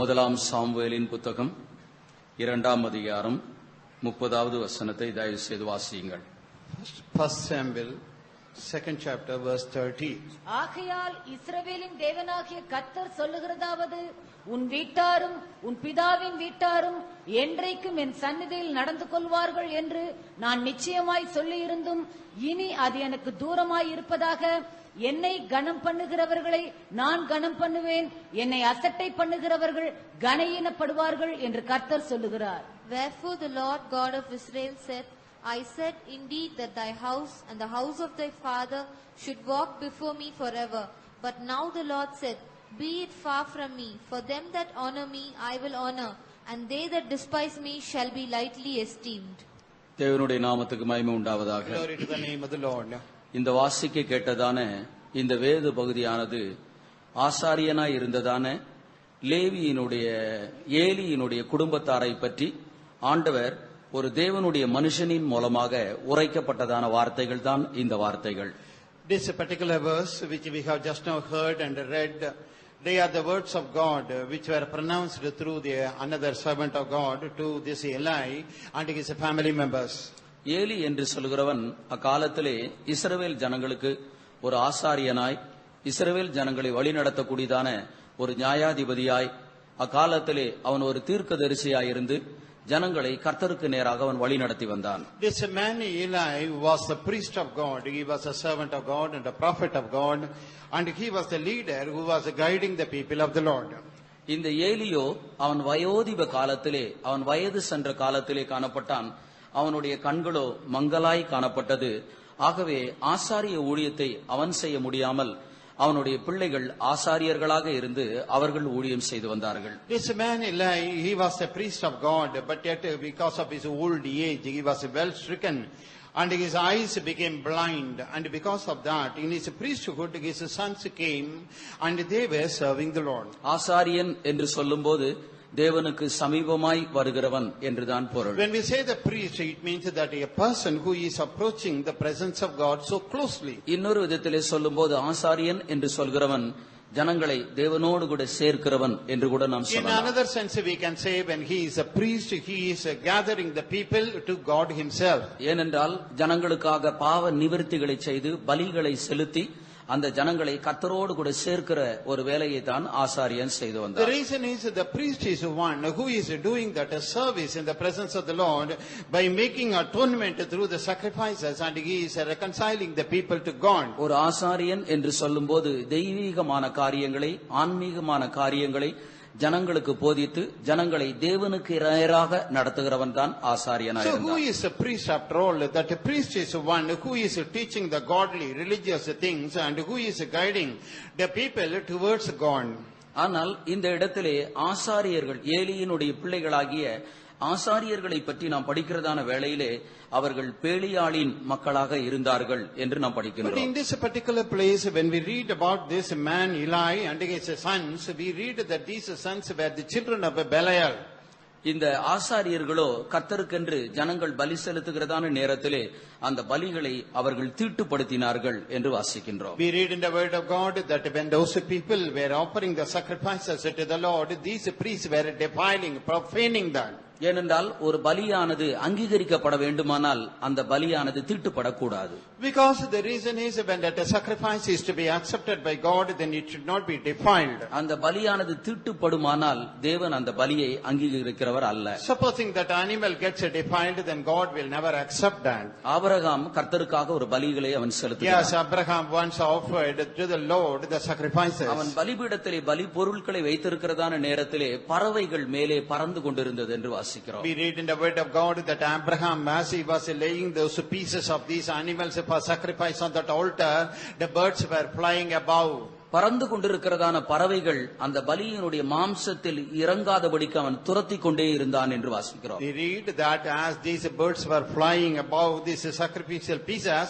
முதலாம் சாமுவேலின் புத்தகம் 2ஆம் அதிகாரம் 30வது வசனத்தை தயவு செய்து வாசியுங்கள். First Samuel, 2nd chapter, verse 30. ஆகையால் இஸ்ரவேலின் தேவனாகிய கர்த்தர் சொல்லுகிறதாவது, உன் வீட்டாரும் உன் பிதாவின் வீட்டாரும் என்றைக்கும் என் சந்நிதியில் நடந்து கொள்வார்கள் என்று நான் நிச்சயமாய் சொல்லியிருந்தும் இனி அது எனக்கு தூரமாய் இருப்பதாக. என்னை கனம் பண்ணுகிறவர்களை நான் கனம் பண்ணுவேன், என்னை அசட்டை பண்ணுகிறவர்கள் கனஈனப்படுவார்கள் என்று கர்த்தர் சொல்லுகிறார். Wherefore the Lord God of Israel said, I said indeed that thy house and the house of thy father should walk before me forever. But now the Lord said, be it far from me, for them that honor me I will honor, and they that despise me shall be lightly esteemed. தேவனுடைய நாமத்துக்கு மகிமை உண்டாவதாக. Glory to the name of the Lord. இந்த வாசிக்க கேட்டதான இந்த வேத பகுதியானது ஆசாரியனாய் இருந்ததான லேவியினுடைய ஏலியினுடைய குடும்பத்தாரை பற்றி ஆண்டவர் ஒரு தேவனுடைய மனுஷனின் மூலமாக உரைக்கப்பட்டதான வார்த்தைகள் தான் இந்த வார்த்தைகள். This particular verse which we have just now heard and read, they are the words of God which were pronounced through the another servant of God to this Eli and his family members. Eli என்று சொல்கிறவன் அக்காலத்திலே இஸ்ரவேல் ஜனங்களுக்கு ஒரு ஆசாரியனாய், இஸ்ரவேல் ஜனங்களை வழிநடத்தக்கூடியதான ஒரு நியாயாதிபதியாய், அக்காலத்திலே அவன் ஒரு தீர்க்கதரிசியாய் இருந்து ஜனங்களை கர்த்தருக்கு நேராக அவன் வழி நடத்தி வந்தான். This man Eli was the priest of God. He was a servant of God and a prophet of God, and he was the leader who was guiding the people of the Lord. இந்த ஏலியோ அவன் வயோதிப காலத்திலே, அவன் வயது சென்ற காலத்திலே காணப்பட்டான். அவனுடைய கண்களோ மங்கலாய் காணப்பட்டது. ஆகவே ஆசாரிய ஊழியத்தை அவன் செய்ய முடியாமல் அவனுடைய பிள்ளைகள் ஆசாரியர்களாக இருந்து அவர்கள் ஊழியம் செய்து வந்தார்கள். This man Eli, he was a priest of God, but yet because of his old age, he was well stricken, and his eyes became blind, and because of that, in his priesthood, his sons came, and they were serving the Lord. ஆசாரியன் என்று சொல்லும்போது தேவனுக்கு சமீபமாய் வருகிறவன் என்றுதான் பொருள். When we say the priest, it means that a person who is approaching the presence of God so closely. இன்னொரு விதத்திலே சொல்லும்போது ஆசாரியன் என்று சொல்கிறவன் ஜனங்களை தேவனோடு கூட சேர்க்கிறவன் என்று கூட நாம் சொல்லலாம். In another sense we can say when he is a priest, he is gathering the people to God himself. ஏனென்றால் ஜனங்களுக்காக பாவ நிவர்த்திகளை செய்து பலிகளை செலுத்தி அந்த ஜனங்களை கர்த்தரோடு கூட சேர்க்கிற ஒரு வேலையை தான் ஆசாரியன் செய்து வந்தார். The reason is the priest is one who is doing that service in the presence of the Lord by making atonement through the sacrifices, and he is reconciling the people to God. ஒரு ஆசாரியன் என்று சொல்லும்போது தெய்வீகமான காரியங்களை, ஆன்மீகமான காரியங்களை ஜனங்களுக்கு போதித்து ஜனங்களை தேவனுக்கு நேராக நடத்துகிறவன் தான் ஆசாரியனாய் இருந்தான். So who is a priest after all? That a priest is one who is teaching the godly religious things and who is guiding the people towards God. ஆனால் இந்த இடத்திலே ஆசாரியர்கள், ஏலியினுடைய பிள்ளைகளாகிய ஆசாரியர்களை பற்றி நாம் படிக்கிறதான வேளையிலே அவர்கள் பேலியாளின் மக்களாக இருந்தார்கள் என்று நாம் படிக்கிறோம். But in this particular place, when we read about this man Eli and his sons, we read that these sons were the children of Belial. இந்த ஆசாரியர்களோ கர்த்தருக்கென்று ஜனங்கள் பலி செலுத்துகிறதான நேரத்திலே அந்த பலிகளை அவர்கள் தீட்டுப்படுத்தினார்கள் என்று வாசிக்கின்றோம். We read in the word of God that when those people were offering the sacrifices to the Lord, these priests were defiling, profaning that. ஏனென்றால் ஒரு பலியானது அங்கீகரிக்கப்பட வேண்டுமானால் அந்த பலியானது தீட்டுப்படக்கூடாது. Because the reason is when that sacrifice is to be accepted by God, then it should not be defiled. அந்த பலியானது தீட்டுப்படுமானால் தேவன் அந்த பலியை அங்கீகரிக்கிறவர் அல்ல. Supposing that animal gets defiled, then God will never accept that. Abraham கர்த்தருக்காக ஒரு பலிகளை அவன் செலுத்தினான். Yes, Abraham once offered to the Lord the sacrifices. அவன் பலிபீடத்திலே பலி பொருட்களை வைத்திருக்கிறதான நேரத்திலே பறவைகள் மேலே பறந்து கொண்டிருந்தது என்று வாசிக்கிறோம். We read in the word of God that Abraham, as he was laying those pieces of these animals for sacrifice on that altar, the birds were flying above. பறந்து கொண்டிருக்கிறதான பறவைகள் அந்த பலியினுடைய மாம்சத்தில் இறங்காதபடிக்கு அவன் துரத்தி கொண்டே இருந்தான் என்று வாசிக்கிறோம். We read that as these birds were flying above these sacrificial pieces,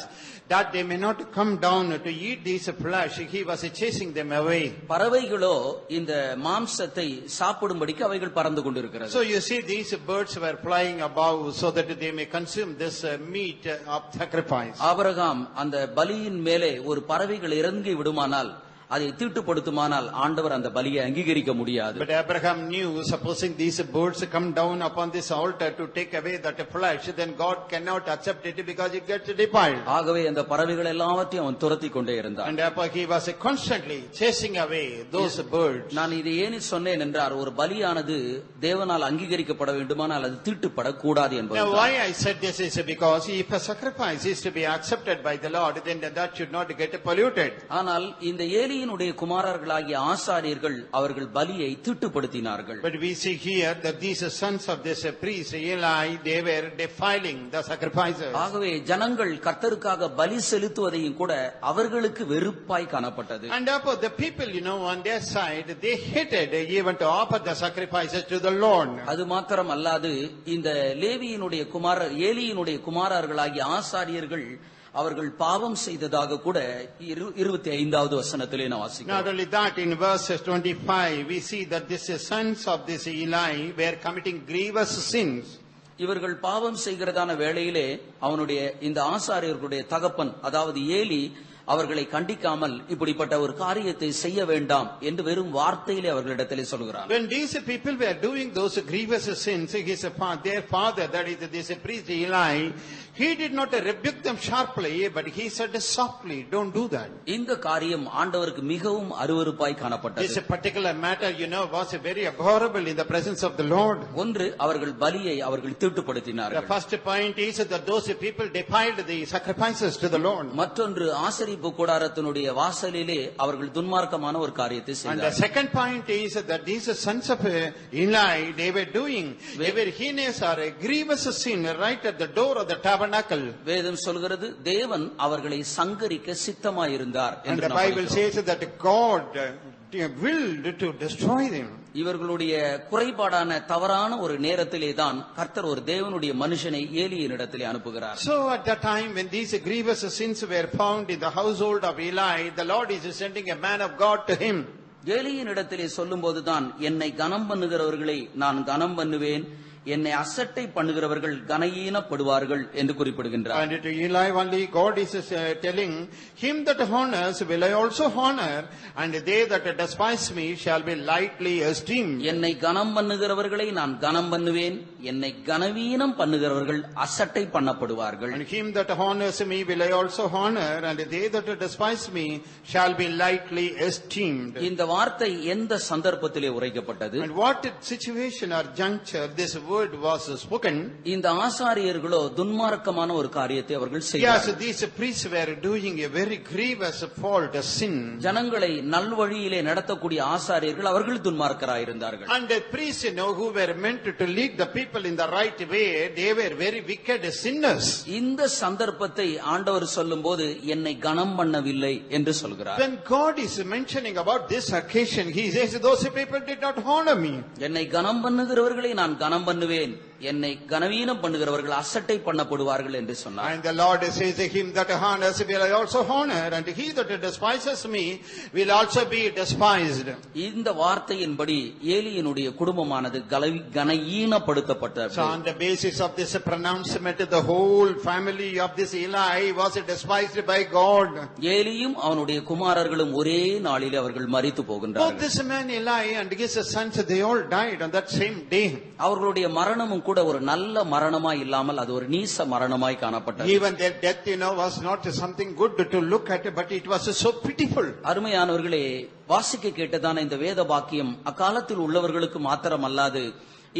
that they may not come down to eat these flesh, he was chasing them away. பறவைகளோ இந்த மாம்சத்தை சாப்பிடும்படிக்கு அவைகள் பறந்து கொண்டிருக்கிறது. So you see, these birds were flying above so that they may consume this meat of sacrifice. Abraham அந்த பலியின் மேலே ஒரு பறவைகள் இறங்கி விடுமானால் அதை தீட்டுப்படுத்துமானால் ஆண்டவர் அந்த பலியை அங்கீகரிக்க முடியாது. But Abraham knew, supposing these birds come down upon this altar to take away that flesh, then God cannot accept it because it gets defiled. ஆகவே அந்த பறவைகள் எல்லாவற்றையும் அவன் துரத்தி கொண்டே இருந்தான். And therefore he was constantly chasing away those birds. நான் இதை ஏன் சொன்னேன் என்றால், ஒரு பலியானது தேவனால் அங்கீகரிக்கப்பட வேண்டுமானால் அது தீட்டுப்படக்கூடாது என்பது. Now why I said this is because if a sacrifice is to be accepted by the Lord, then that should not get polluted. ஆனால் இந்த ஏலியினுடைய குமாரர்களாகிய ஆசாரியர்கள் அவர்கள் பலியை தீட்டுப்படுத்தினார்கள். But we see here that these sons of this priest Eli, they were defiling the sacrifices. ஆகவே ஜனங்கள் கர்த்தருக்காக பலி செலுத்துவதையும் கூட அவர்களுக்கு வெறுப்பாய் காணப்பட்டது. And therefore the people, on their side, they hated even to offer the sacrifices to the Lord. அது மாத்திரம் அல்லாது இந்த லேவியினுடைய ஏலியினுடைய குமாரர்களாகிய ஆசாரியர்கள் அவர்கள் பாவம் செய்ததாக கூட 25வது வசனத்திலே நான் வாசிக்கிறோம். Not only that, in verse 25 we see that this sons of this Eli were committing grievous sins. இவர்கள் பாவம் செய்கிறதான வேளையிலே அவனுடைய இந்த ஆசாரியர்களுடைய தகப்பன், அதாவது ஏலி, அவர்களை கண்டிக்காமல் இப்படிப்பட்ட ஒரு காரியத்தை செய்ய வேண்டாம் என்று வெறும் வார்த்தையிலே அவர்களிடத்திலே சொல்கிறார். When these people were doing those grievous sins, their father, that is this priest Eli, he did not rebuke them sharply, but he said softly, don't do that. இந்த காரியம் ஆண்டவருக்கு மிகவும் அருவருப்பாய் காணப்பட்டது. This particular matter, was very abhorrible in the presence of the Lord. ஒன்று, அவர்கள் பலியை அவர்கள் தீட்டுப்படுத்தினார்கள். The first point is that those people defiled the sacrifices to the Lord. மற்றொன்று, ஆசரிப்பு கூடாரத்தினுடைய வாசலிலே அவர்கள் துன்மார்க்கமான ஒரு காரியத்தை செய்தார்கள். And the second point is that these sons of Eli, they were doing a very heinous or a grievous sin right at the door of the tabernacle. வேதம் சொல்கிறது, தேவன் அவர்களை சங்கரிக்க சித்தமாயிருந்தார் and என்று the Bible says that God willed to destroy them. இவர்களுடைய குறைபாடான தவறான ஒரு நேரத்திலே தான் கர்த்தர் ஒரு தேவனுடைய மனுஷனை ஏலியினிடத்திலே அனுப்புகிறார். So at that time when these grievous sins were found in the household of Eli, the Lord is sending a man of God to him. ஏலியினிடத்திலே சொல்லும்போதுதான், என்னை கனம் பண்ணுகிறவர்களை நான் கனம் பண்ணுவேன், என்னை அசட்டை பண்ணுகிறவர்கள் கனஈனப்படுவார்கள் என்று குறிப்பிடுகின்றார். And to Eli only God is telling him that honors will I also honor, and they that despise me shall be lightly esteemed. என்னை கனம் பண்ணுகிறவர்களை நான் கனம் பண்ணுவேன், என்னை கனவீனம் பண்ணுகிறவர்கள் அசட்டை பண்ணப்படுவார்கள். And him that honors me will I also honor, and they that despise me shall be lightly esteemed. இந்த வார்த்தை எந்த சந்தர்ப்பத்திலே உரைக்கப்பட்டது? And what situation or juncture this word was spoken? இந்த ஆசாரியர்களோ துன்மார்க்கமான ஒரு காரியத்தை அவர்கள் Yes, செய்தார்கள். these priests were doing a very grievous fault, a sin. ஜனங்களை நல்வழியிலே நடத்தக்கூடிய ஆசாரியர்கள் அவர்கள் துன்மார்க்கராயிருந்தார்கள். And the priests, who were meant to lead the people in the right way, they were very wicked sinners. இந்த சந்தர்ப்பத்தை ஆண்டவர் சொல்லும்போது என்னை கனம் பண்ணவில்லை என்று சொல்கிறார். When God is mentioning about this occasion, he says those people did not honor me. என்னை கனம் பண்ணுகிறவர்களை நான் கனம் பண்ணுவேன், என்னை கனவீனம் பண்ணுகிறவர்கள் அசட்டை பண்ணப்படுவார்கள் என்று சொன்னார். And the Lord says, him that honors will I also honor, and he that despises me will also be despised. இந்த வார்த்தையின்படி ஏலியினுடைய குடும்பமானது கனஈனப்படுத்தப்பட்டது. So on the basis of this pronouncement, the whole family of this Eli was despised by God. ஏலியும் அவனுடைய குமாரர்களும் ஒரே நாளிலே அவர்கள் மரித்து Both போகின்றார்கள். this man Eli and his sons, they all died on that same day. அவர்களுடைய மரணமும் கூட ஒரு நல்ல மரணமாய் இல்லாமல் அது ஒரு நீச மரணமாய் காணப்பட்டது. Even their death, was not something good to look at, but it was so pitiful. அருமையானவர்களே, வாசிக்க கேட்டதான இந்த வேத வாக்கியம் அக்காலத்தில் உள்ளவர்களுக்கு மாத்திரம் அல்லாது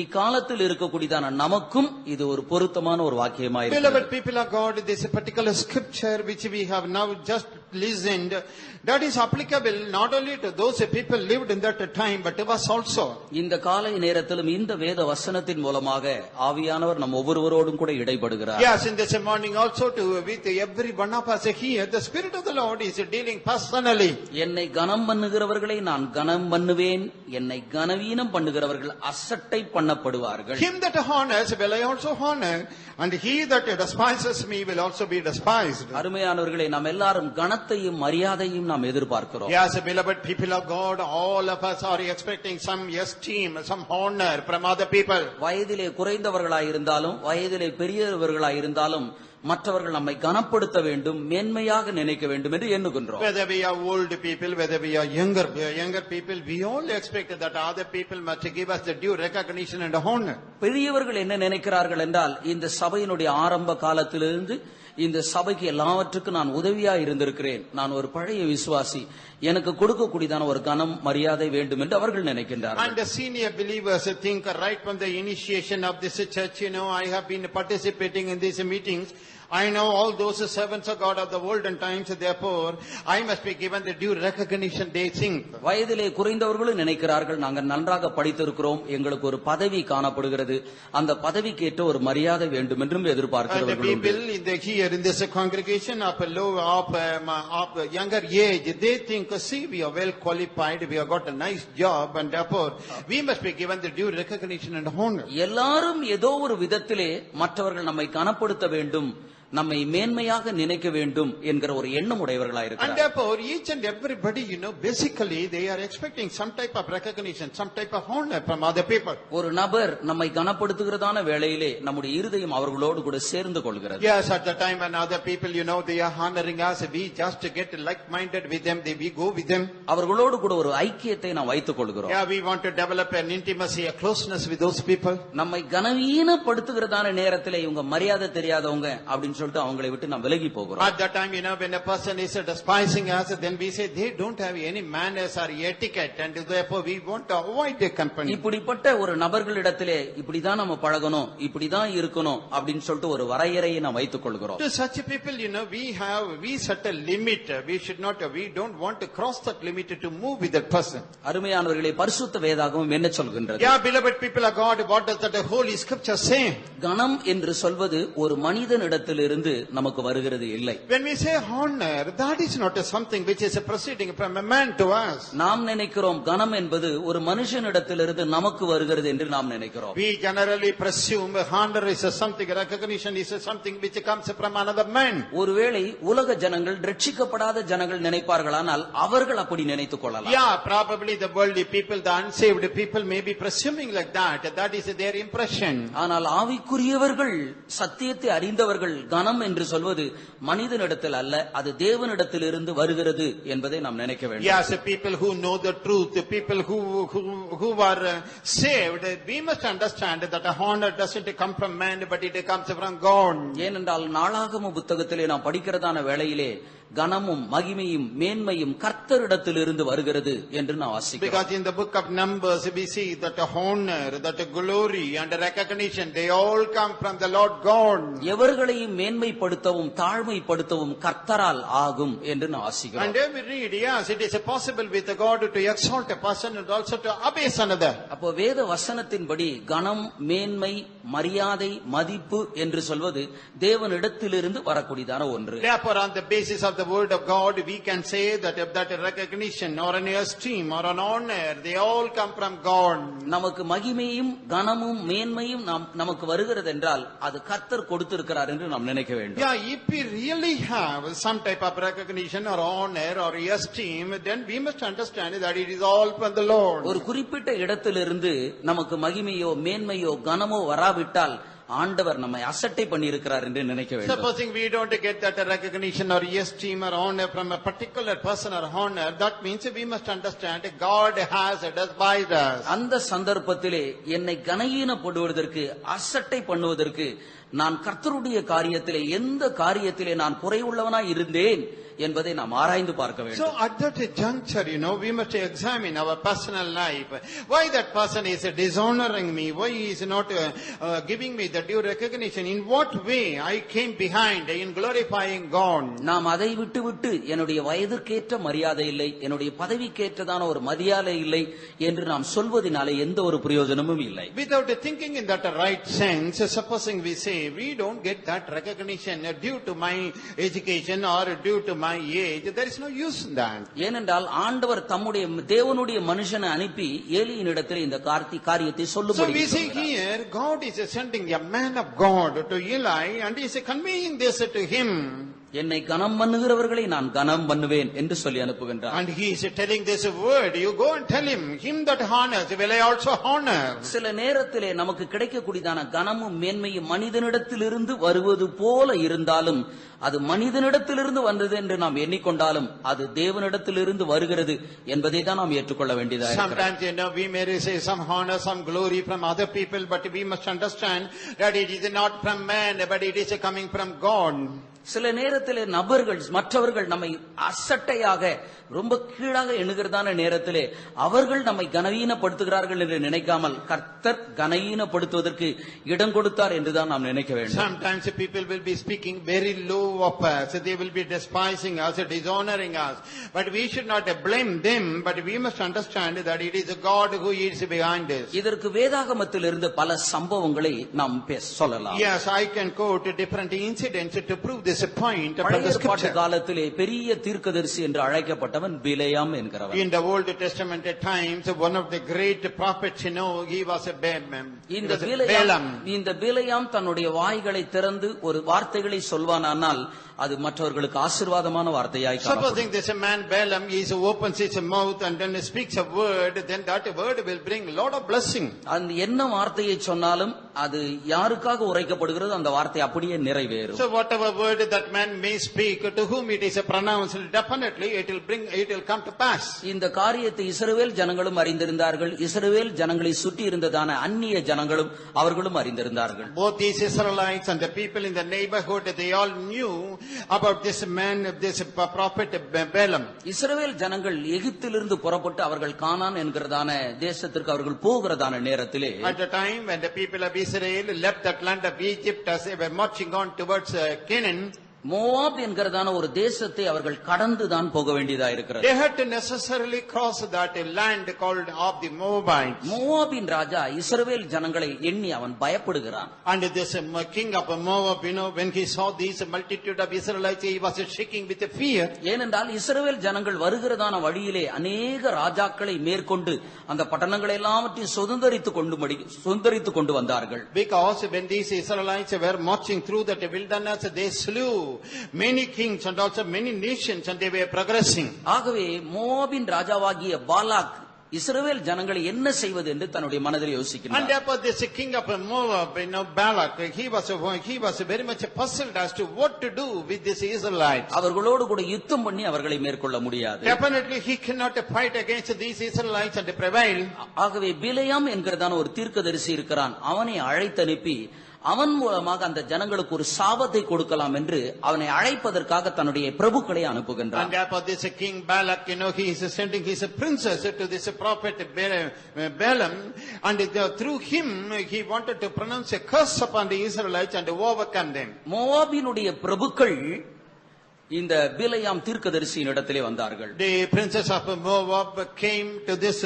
இக்காலத்தில் இருக்கக்கூடியதான நமக்கும் இது ஒரு பொருத்தமான ஒரு வாக்கியமாய் இருக்கிறது. Beloved people of God, this particular scripture which we have now just listened, that is applicable not only to those people lived in that time, but to us also. இந்த காலை நேரத்திலும் இந்த வேத வசனத்தின் மூலமாக ஆவியானவர் நம் ஒவ்வொருவரோடும் கூட இடைப்படுகிறார். Yes, in this morning also with every one of us here, the Spirit of the Lord is dealing personally. என்னை கனம் பண்ணுகிறவர்களை நான் கனம் பண்ணுவேன், என்னை கனவீனம் பண்ணுகிறவர்கள் அசட்டை பண்ணப்படுவார்கள். Him that honors will I also honor, and he that despises me will also be despised. அருமையானவர்களே, நாம் எல்லாரும் கனத்தையும் மரியாதையும் நாம் எதிர்பார்க்கிறோம். Yes, beloved people of God, all of us are expecting some esteem, some honor from other people. வயதிலே குறைந்தவர்களாயிருந்தாலும் வயதிலே பெரியவர்களாயிருந்தாலும் மற்றவர்கள் நம்மை கனப்படுத்த வேண்டும், மேன்மையாக நினைக்க வேண்டும் என்று எண்ணுகின்றோம். Whether we are old people, whether we are younger people, we all expect that other people must give us the due recognition and honor. பெரியவர்கள் என்ன நினைக்கிறார்கள் என்றால், இந்த சபையினுடைய ஆரம்ப காலத்திலிருந்து இந்த சபைக்கு எல்லாவற்றுக்கும் நான் உதவியா இருந்திருக்கிறேன், நான் ஒரு பழைய விசுவாசி, எனக்கு கொடுக்கக்கூடியதான ஒரு கனம் மரியாதை வேண்டும் என்று அவர்கள் நினைக்கின்றார்கள். And the senior believers think right from the initiation of this church, I have been participating in these meetings. I know all those servants of God of the olden times, therefore I must be given the due recognition, they think. வயதிலே குறைந்தவர்களும் நினைக்கிறார்கள், நாங்கள் நன்றாக படித்திருக்கிறோம், எங்களுக்கு ஒரு பதவி காணப்படுகிறது, அந்த பதவிக்கு ஏற்ற ஒரு மரியாதை வேண்டும் என்றும் எதிர்பார்க்கிறார்கள். And the people here in this congregation of younger age, they think, see, we are well qualified, we have got a nice job, and therefore we must be given the due recognition and honor. எல்லாரும் ஏதோ ஒரு விதத்திலே மற்றவர்கள் நம்மை கனப்படுத்த வேண்டும், நம்மை மேன்மையாக நினைக்க வேண்டும் என்கிற ஒரு எண்ணம் உடையவர்களாக இருக்கிறார்கள். And therefore each and everybody, basically they are expecting some type of recognition, some type of honor from other people. ஒரு நபர் நம்மை கனப்படுத்துகிறதான வேளையிலே நம்முடைய இருதயம் அவர்களோடு கூட சேர்ந்து கொள்கிறது. Yes, at the time when other people, they are honoring us, we just get like-minded with them, we go with them. அவர்களோடு கூட ஒரு ஐக்கியத்தை நாம் வைத்துக் கொள்கிறோம். Yeah, we want to develop an intimacy, a closeness with those people. நம்மை கனவீனப்படுத்துகிறதான நேரத்திலே இவங்க மரியாதை தெரியாதவங்க அப்படின்னு சொல்லிட்டு அவங்களை விட்டு நாம் விலகி போகிறோம். At that time, when a person is despising us, then we say they don't have any manners or etiquette, and therefore we want to avoid their company. இப்படிப்பட்ட ஒரு நபர்களிடத்திலே இப்படிதான் நம்ம பழகணும், இப்படிதான் இருக்கணும் அப்படின்னு சொல்லிட்டு ஒரு வரையறையை நாம் வைத்துக் கொள்கிறோம். To such people, we set a limit. We don't want to cross that limit to move with that person. அருமையானவர்களே, பரிசுத்த வேதாகமம் என்ன சொல்கின்றது? Yeah, beloved people of God, what does the Holy Scripture say? கனம் என்று சொல்வது ஒரு மனிதனிடத்தில் இருந்து நமக்கு வருகிறது இல்லை. When we say honor, that is not something which is proceeding from a man to us. நாம் நினைக்கிறோம் கனம் என்பது ஒரு மனுஷனிடத்திலிருந்து நமக்கு வருகிறது என்று நாம் நினைக்கிறோம். We generally presume honor is something, recognition is something which comes from another man. ஒருவேளை உலக ஜனங்கள், ரட்சிக்கப்படாத ஜனங்கள் நினைப்பார்களானால் அவர்கள் அப்படி நினைத்துக் கொள்ளலாம். Yeah, probably the worldly people, the unsaved people may be presuming like that. That is their impression. ஆனால் ஆவிக்குரியவர்கள், சத்தியத்தை அறிந்தவர்கள், கனம் என்று சொல்வது மனிதனிடத்தில் அல்ல, அது தேவனிடத்திலிருந்து வருகிறது என்பதை நாம் நினைக்க வேண்டும். Yes, people who know the truth, people who are saved, we must understand that honor doesn't come from man, but it comes from God. ஏனென்றால் நாளாகம புத்தகத்திலே நாம் படிக்கிறதான வேளையிலே கனமும் மகிமையும் மேன்மையும் கர்த்தரிடத்திலிருந்து வருகிறது என்று நாம் வாசிக்கிறோம். Because in the book of Numbers we see that honor, that glory and recognition, they all come from the Lord God. எவர்களையும் மேன்மைப்படுத்தவும் தாழ்மைப்படுத்தவும் கர்த்தரால் ஆகும் என்று நாம் வாசிக்கிறோம். And then we read, yes, it is possible with God to exalt a person and also to abase another. அப்போ வேத வசனத்தின்படி கனம், மேன்மை, மரியாதை, மதிப்பு என்று சொல்வது தேவனிடத்திலிருந்து வரக்கூடியதான ஒன்று. Therefore, on the basis of the word of God, we can say that recognition or an esteem or an honor, they all come from God. நமக்கு மகிமையும் கனமும் மேன்மையும் நமக்கு வருகிறது என்றால் அது கர்த்தர் கொடுத்திருக்கிறார் என்று நாம் நினைக்க வேண்டும். Yeah, if we really have some type of recognition or honor or esteem, then we must understand that it is all from the Lord. ஒரு குறிப்பிட்ட இடத்திலிருந்து நமக்கு மகிமையோ மேன்மையோ கனமோ வராவிட்டால் ஆண்டவர் நம்மை அசட்டை பண்ணி இருக்கிறார் என்று நினைக்க வேண்டும். Supposing we don't get that recognition or esteem or honor from a particular person or honor, that means we must understand God has despised us. அந்த சந்தர்ப்பத்திலே என்னை கனவீனப்படுவதற்கு, அசட்டை பண்ணுவதற்கு, நான் கர்த்தருடைய காரியத்திலே எந்த காரியத்திலே நான் குறைவுள்ளவனாய் இருந்தேன் என்பதை நாம் ஆராய்ந்து பார்க்க வேண்டும். So at that juncture, we must examine our personal life. Why that person is dishonoring me? Why he is not giving me the due recognition? In what way I came behind in glorifying God? நாம் அதை விட்டு என்னுடைய வயதிற்கேற்ற மரியாதை இல்லை, என்னுடைய பதவிக்கேற்றதான ஒரு மரியாதை இல்லை என்று நாம் சொல்வதனாலே எந்த ஒரு பிரயோஜனமும் இல்லை. Without thinking in that right sense, supposing we say we don't get that recognition due to my education or due to my age, there is no use in that. ஏனென்றால் ஆண்டவர் தம்முடைய தேவனுடைய மனுஷனை அனுப்பி ஏலியினிடத்தில் இந்த காரியத்தை சொல்லும்படி. So we see here God is sending a man of God to Eli and he is conveying this to him. என்னை கனம் பண்ணுகிறவர்களை நான் கனம் பண்ணுவேன் என்று சொல்லி அனுப்புகின்றார். And he is telling this word, you go and tell him that honors will I also honor. சில நேரத்திலே நமக்கு கிடைக்கக்கூடியதான கனமும் மேன்மையும் மனிதனிடத்திலிருந்து வருவது போல இருந்தாலும், அது மனிதனிடத்திலிருந்து வந்தது என்று நாம் எண்ணிக்கொண்டாலும் அது தேவனிடத்திலிருந்து வருகிறது என்பதை தான் நாம் ஏற்றுக்கொள்ள வேண்டியதாக இருக்கிறது. Sometimes we may receive some honor, some glory from other people, but we must understand that it is not from man, but it is coming from God. சில நேரத்திலே நபர்கள் மற்றவர்கள் நம்மை அசட்டையாக ரொம்ப கீழாக எண்ணுகிறதான நேரத்திலே அவர்கள் நம்மை கனவீனப்படுத்துகிறார்கள் என்று நினைக்காமல் கர்த்தர் கனவீனப்படுத்துவதற்கு இடம் கொடுத்தார் என்றுதான் நாம் நினைக்க வேண்டும். Sometimes people will be speaking very low of us, they will be despising us, dishonoring us, but we should not blame them, but we must understand that it is God who is behind this. இதற்கு வேதாகமத்தில் இருந்து பல சம்பவங்களை நாம் சொல்லலாம். Yes, I can quote different incidents to prove this point from the scripture. காலத்திலே பெரிய தீர்க்கதரிசி என்று அழைக்கப்பட்டவன் பிலேயாம் என்கிறவன். In the Old Testament times, one of the great prophets, he was a Balaam. இந்த பிலேயாம் தன்னுடைய வாய்களை திறந்து ஒரு வார்த்தைகளை சொல்வானானால் அது மற்றவர்களுக்கு ஆசீர்வாதமான வார்த்தையாய் காணப்படும். Supposing this man Balaam opens his mouth and then speaks a word, then that word will bring a lot of blessing. அந்த என்ன வார்த்தையை சொன்னாலும் அது யாருக்காக உரைக்கப்படுகிறது அந்த வார்த்தை அப்படியே நிறைவேறும். So whatever word that man may speak, to whom it is pronounced, definitely it will come to pass. இந்த காரியத்தை இஸ்ரவேல் ஜனங்களும் அறிந்திருந்தார்கள். இஸ்ரவேல் ஜனங்களை சுற்றி இருந்ததான அந்நிய ஜனங்களும் அவர்களும் அறிந்திருந்தார்கள். Both these Israelites and the people in the neighborhood, they all knew about this man, this prophet Balaam. இஸ்ரவேல் ஜனங்கள் எகிப்திலிருந்து புறப்பட்டு அவர்கள் கானான் என்கிறதான தேசத்திற்கு அவர்கள் போகிறதான நேரத்திலே, at the time when the people of Israel left that land of Egypt as they were marching on towards Canaan, Moab என்கிறதான ஒரு தேசத்தை அவர்கள் கடந்துதான் போக வேண்டியதா இருக்கிறது. They had to necessarily cross that land called of the Moabites. மோவாபின் ராஜா இஸ்ரவேல் ஜனங்களை எண்ணி அவன் பயப்படுகிறான். And this king of Moab, when he saw this multitude of Israelites, he was shaking with fear. ஏனென்றால் இஸ்ரவேல் ஜனங்கள் வருகிறதான வழியிலே அநேக ராஜாக்களை மேற்கொண்டு அந்த பட்டணங்களை எல்லாவற்றையும் சுதந்தரித்துக் கொண்டு வந்தார்கள். Because when these Israelites were marching through that wilderness, they slew many kings and also many nations, and they were progressing. ஆகவே மோவாபின் ராஜாவாகிய பாலாக் இஸ்ரவேல் ஜனங்களை என்ன செய்வது என்று தன்னுடைய மனதில் யோசிக்கிறார். And therefore this king of Moab, Balak, he was very much puzzled as to what to do with these Israelites. அவர்களோடு கூட யுத்தம் பண்ணி அவர்களை மேற்கொள்ள முடியாது. Definitely he cannot fight against these Israelites and prevail. ஆகவே பிலேயாம் என்கிறதான ஒரு தீர்க்கதரிசி இருக்கிறான். அவனை அழைத்தனுப்பி அவன் மூலமாக அந்த ஜனங்களுக்கு ஒரு சாபத்தை கொடுக்கலாம் என்று அவனை அழைப்பதற்காக தன்னுடைய பிரபுக்களை அனுப்புகின்றான். And therefore this king Balak, he is sending his princess to this prophet Balaam, and through him he wanted to pronounce a curse upon the Israelites and overcome them. மோவாபினுடைய பிரபுக்கள் இந்த பிலேயாம் தீர்க்கதரிசியின் இடத்திலே வந்தார்கள். The princess of Moab came to this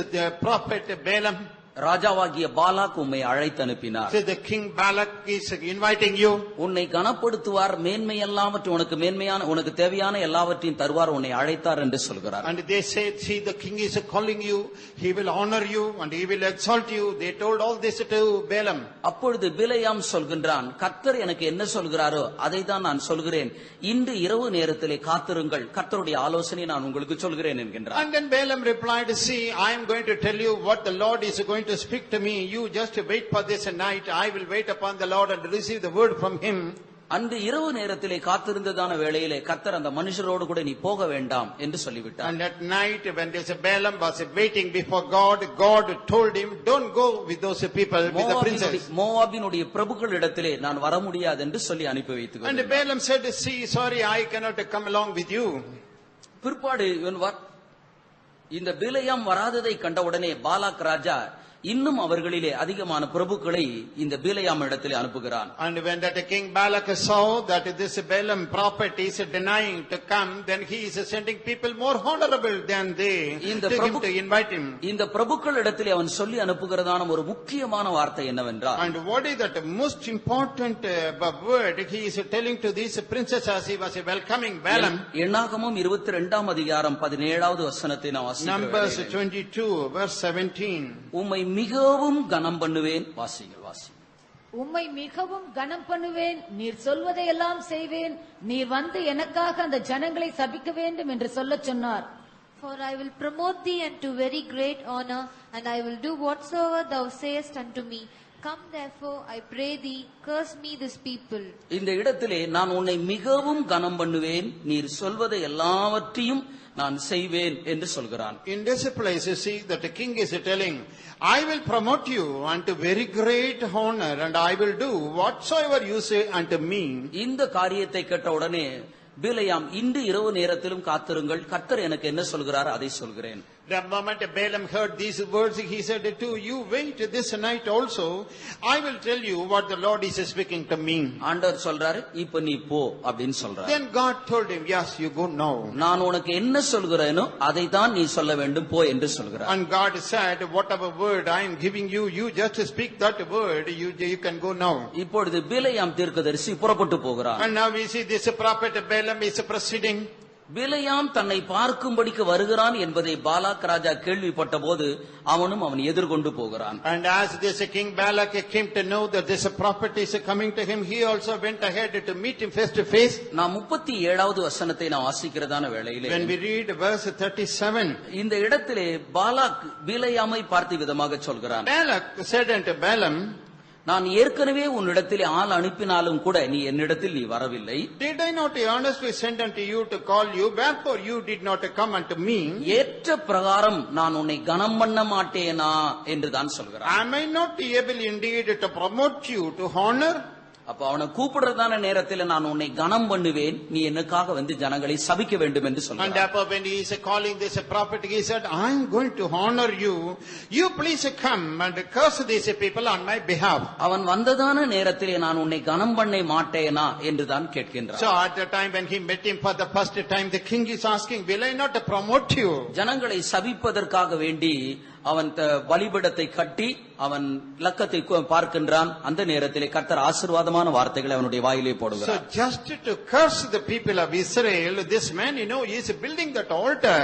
prophet Balaam. ராஜாவாகிய பாலாக் உம்மை அழைத்து அனுப்பினார். So the king Balak is inviting you. உன்னை கனப்படுத்துவார், மேன்மை எல்லாவற்றையும் உனக்கு தேவையான எல்லாவற்றையும் தருவார், உன்னை அழைத்தார் என்று சொல்கிறார். And they said, see, the king is calling you, he will honor you and he will exalt you. They told all this to Balaam. அப்பொழுது பிலேயாம் சொல்கின்றான், கர்த்தர் எனக்கு என்ன சொல்கிறாரோ அதை தான் நான் சொல்கிறேன். இன்று இரவு நேரத்திலே காத்திருங்கள், கர்த்தருடைய ஆலோசனை நான் உங்களுக்கு சொல்கிறேன் என்கின்றார். And then Balaam replied, see, I am going to tell you what the Lord is going to speak to me. You just wait for this night. I will wait upon the Lord and receive the word from him. அந்த இரவு நேரத்திலே காத்திருந்ததான வேளையிலே கர்த்தர் அந்த மனுஷரோடு கூட நீ போக வேண்டாம் என்று சொல்லிவிட்டார். And at night when this Balaam was waiting before God, God told him, don't go with those people, with the princess. மோவாபினுடைய பிரபுக்கள் இடத்திலே நான் வர முடியாது என்று சொல்லி அனுப்பி வைத்து. And Balaam said, see, sorry, I cannot come along with you. பிற்பாடு இந்த பிலேயாம் வராததை கண்டவுடனே பாலாக் ராஜா இன்னும் அவர்களிலே அதிகமான பிரபுக்களை இந்த பிலேயாம் இடத்திலே அனுப்புகிறான். And when that king Balak saw that this Balaam prophet is denying to come, then he is sending people more honorable than they to invite him. இந்த பிரபுக்கள் இடத்திலே அவன் சொல்லி அனுப்புகிறதான ஒரு முக்கியமான வார்த்தை என்னவென்றால், and what is that most important word he is telling to these princesses as he was welcoming Balaam? எண்ணாகமம் 22ஆம் அதிகாரம் 17வது வசனத்தை நாம் வாசிக்கிறோம். Numbers 22 verse 17. உம்மை மிகவும் கனம் பண்ணுவேன். வாசிங்க. உம்மை மிகவும் கனம் பண்ணுவேன், நீர் சொல்வதை எல்லாம் செய்வேன், நீர் வந்து எனக்காக அந்த ஜனங்களை சபிக்க வேண்டும் என்று சொல்லச் சொன்னார். For I will promote thee unto very great honor, and I will do whatsoever thou sayest unto me. Come therefore, I pray thee, curse me this people. இந்த இடத்திலே நான் உன்னை மிகவும் கனம் பண்ணுவேன், நீர் சொல்வதை எல்லாவற்றையும் நான் செய்வேன் என்று சொல்கிறான். In this place you see that the king is telling, I will promote you unto very great honor, and I will do whatsoever you say unto me. இந்த காரியத்தை கேட்ட உடனே பிலேயாம், இன்று இரவு நேரத்திலும் காத்திருங்கள், கர்த்தர் எனக்கு என்ன சொல்கிறார் அதை சொல்கிறேன். The moment Balaam heard these words, he said to you, wait this night also, I will tell you what the Lord is speaking to me. ஆண்டவர் சொல்றாரு, இப்ப நீ போ அப்படின்னு சொல்றாரு. Then God told him, yes, you go now. நான் உனக்கு என்ன சொல்கிறேனோ அதை தான் நீ சொல்ல வேண்டும், போ என்று சொல்கிறார். And God said, whatever word I am giving you, you just speak that word, you can go now. இப்பொழுது பிலேயாம் தீர்க்கதரிசி புறப்பட்டு போகிறார். And now we see this prophet Balaam is proceeding. பிலேயாம் தன்னை பார்க்கும்படிக்கு வருகிறான் என்பதை பாலாக் ராஜா கேள்விப்பட்ட போது அவனும் அவன் எதிர்கொண்டு போகிறான். And as this king Balak came to know that this prophet is coming to him, he also went ahead to meet him face to face. நாம் 37வது வசனத்தை நாம் வாசிக்கிறதான வேளையிலே, When we read verse 37, இந்த இடத்திலே பாலாக் பிலேயாமை பார்த்த விதமாக சொல்கிறான். Balak said unto Balaam, நான் ஏற்கனவே உன்னிடத்தில் ஆள் அனுப்பினாலும் கூட நீ என்னிடத்தில் நீ வரவில்லை. Did I not honestly send unto you to call you? Wherefore you did not come unto me? ஏற்ற பிரகாரம் நான் உன்னை கனம் பண்ண மாட்டேனா என்று தான் சொல்கிறான். Am I not able indeed to promote you to honor? அப்ப அவனை கூப்பிடுறதான நேரத்தில் நான் உன்னை கனம் பண்ணுவேன், நீ எனக்காக வந்து ஜனங்களை சபிக்க வேண்டும் என்று And சொல்கிறான். therefore when he is calling this prophet, he said, I am going to honor you. You please come and curse these people on my behalf. அவன் வந்ததான நேரத்திலே நான் உன்னை கனம் பண்ண மாட்டேனா என்று தான் கேட்கின்றான். So at the time when he met him for the first time, the king is asking, will I not promote you? ஜனங்களை சபிப்பதற்காக வேண்டி அவன் பலிபீடத்தை கட்டி அவன் இலக்கத்தை பார்க்கின்றான். அந்த நேரத்திலே கர்த்தர் ஆசீர்வாதமான வார்த்தைகளை அவனுடைய வாயிலே போடுகிறார். So just to curse the people of Israel, this man, he is building that altar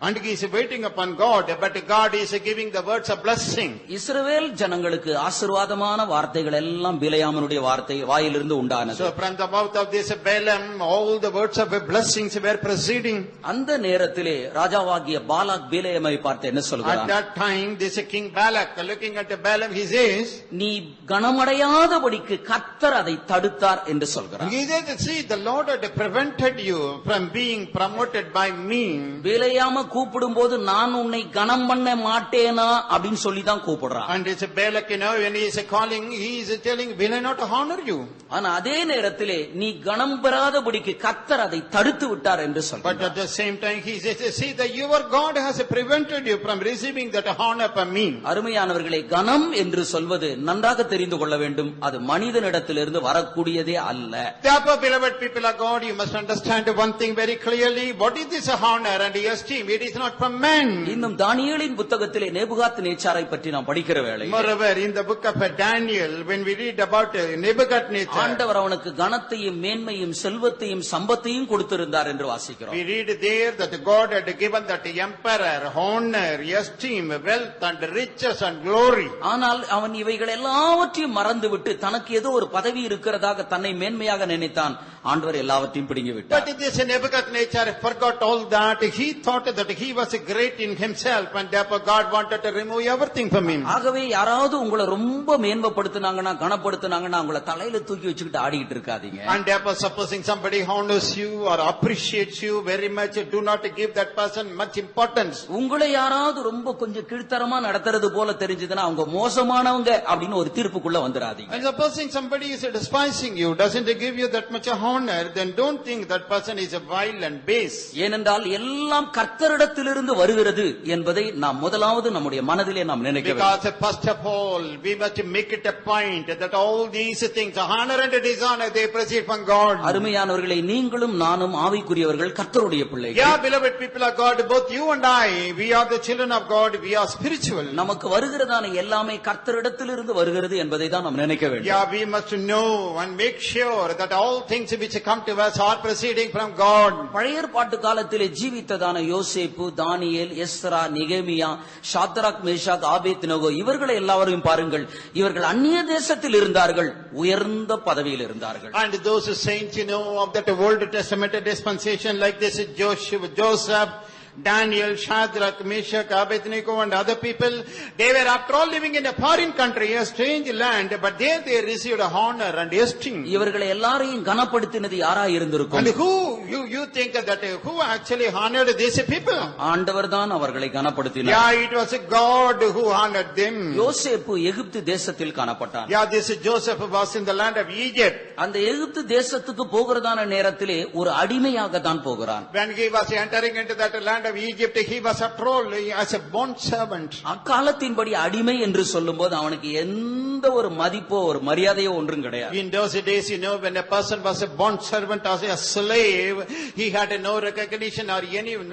and he is waiting upon God, but God is giving the words of blessing. இஸ்ரவேல் ஜனங்களுக்கு ஆசீர்வாதமான வார்த்தைகள் எல்லாம் பிலேயாமனுடைய வார்த்தை வாயிலிருந்து உண்டானது. So from the mouth of this Balaam, all the words of blessings were proceeding. அந்த நேரத்திலே ராஜாவாகிய பாலாக் பிலேயாமை பார்த்து என்ன சொல்கிறான்? At that time, this king Balak, looking at Balaam, he says, நீ கனமடையாதபடிக்கு கர்த்தர் அதை தடுத்தார் என்று சொல்கிறார். he said, see, the Lord had prevented you from being promoted by me. பிலேயாம கூப்பிடும் போது நான் உன்னை கனம் பண்ண மாட்டேனா அப்படின்னு சொல்லி தான் கூப்பிடுறான். And it's Balak, when he is calling, he is telling, will I not honor you? ஆனா அதே நேரத்திலே நீ கனம் பெறாதபடிக்கு கர்த்தர் அதை தடுத்து விட்டார் என்று But சொல்றார். at the same time, he says, see, that your God has prevented you from receiving that honor from me. அருமையானவர்களே, கனம் என்று சொல்வது நன்றாக தெரிந்து கொள்ள வேண்டும், அது மனிதனிடத்திலிருந்து வரக்கூடியதே அல்ல. Therefore, beloved people of God, you must understand one thing very clearly. What is this honor and esteem? It is not from man. இன்னும் தானியேலின் புத்தகத்திலே நேபுகாத் நேச்சாரை பற்றி நாம் படிக்கிற வேளை, Moreover, in the book of Daniel, when we read about Nebuchadnezzar, ஆண்டவர் அவனுக்கு கனத்தையும் மேன்மையும் செல்வத்தையும் சம்பத்தையும் கொடுத்திருந்தார் என்று வாசிக்கிறோம். we read there that God had given that emperor honor, esteem, wealth and riches and glory. ஆனால் அவன் இவைகள் எல்லாவற்றையும் மறந்துவிட்டு தனக்கு ஏதோ ஒரு பதவி இருக்கிறதாக தன்னை மேன்மையாக நினைத்தான். ஆண்டவர் எல்லாவற்றையும் பிடுங்கி விட்டார். But this Nebuchadnezzar forgot all that. He thought that he was great in himself, and therefore God wanted to remove everything from him. ஆகவே யாராவது உங்களை ரொம்ப மேன்மைப்படுத்தினாங்கன்னா கனப்படுத்தினாங்கன்னா உங்களை தலையில தூக்கி வச்சுக்கிட்டு ஆடிக்கிட்டு இருக்காதீங்க. And therefore, supposing somebody honors you or appreciates you very much, do not give that person much importance. உங்களை யாராவது ரொம்ப கொஞ்சம் கீழ்த்தரமா நடத்துறது போல தெரிஞ்சதுன்னா அவங்க மோசமானவங்க அப்படின்னு ஒரு தீர்ப்புக்குள்ள வந்துடாதீங்க. And supposing somebody is despising you, doesn't give you that much honor, then don't think that person is a vile and base. ஏனென்றால் எல்லாம் கர்த்தரிடத்திலிருந்து வருகிறது என்பதை நாம் முதலாவது நம்முடைய மனதிலே நாம் நினைக்க வேண்டும். Because first of all, we must make it a point that all these things, honor and dishonor, they proceed from God. அருமையானவர்களே, நீங்களும் நானும் ஆவிக்குரியவர்கள், கர்த்தருடைய பிள்ளைகள். Yeah, beloved people of God, both you and I, we are the children of God, we are spiritual. நமக்கு வருகிறதான எல்லாமே கர்த்தரிடத்திலிருந்து வருகிறது என்பதை தான் நாம் நினைக்க வேண்டும். Yeah, we must know and make sure that all things which come to us are proceeding from God. பழைய ஏற்பாட்டு காலத்திலே ஜீவித்ததான யோசேப்பு யோசேப்பு, தானியேல், எஸ்ரா, நெகேமியா, ஷாத்ராக், மேஷாக், ஆபேத்நேகோ இவர்களை எல்லாரையும் பாருங்கள். இவர்கள் அந்நிய தேசத்தில் இருந்தார்கள், உயர்ந்த பதவியில் இருந்தார்கள். And those saints, of that Old Testament dispensation, like this Joseph, Daniel, Shadrach, Meshach, Abednego and other people, they were after all living in a foreign country, a strange land, but there they received honor and esteem. இவர்களை எல்லாரையும் கனப்படுத்தினது யாரா இருந்திருக்கும்? And who you think that who actually honored these people? ஆண்டவர் தான் அவர்களை கனப்படுத்தினார். Yeah, it was God who honored them. யோசேப்பு எகிப்து தேசத்தில் காணப்பட்டான். Yeah, this Joseph was in the land of Egypt. அந்த எகிப்து தேசத்துக்கு போகிறதான நேரத்திலே ஒரு அடிமையாக தான் போகிறான். When he was entering into that land of Egypt, he was after all as a bond servant. அக்காலத்தின்படி அடிமை என்று சொல்லும்போது அவனுக்கு எந்த ஒரு மதிப்போ ஒரு மரியாதையோ ஒன்றும் கிடையாது. In those days, when a person was a bond servant or a slave, he had no recognition or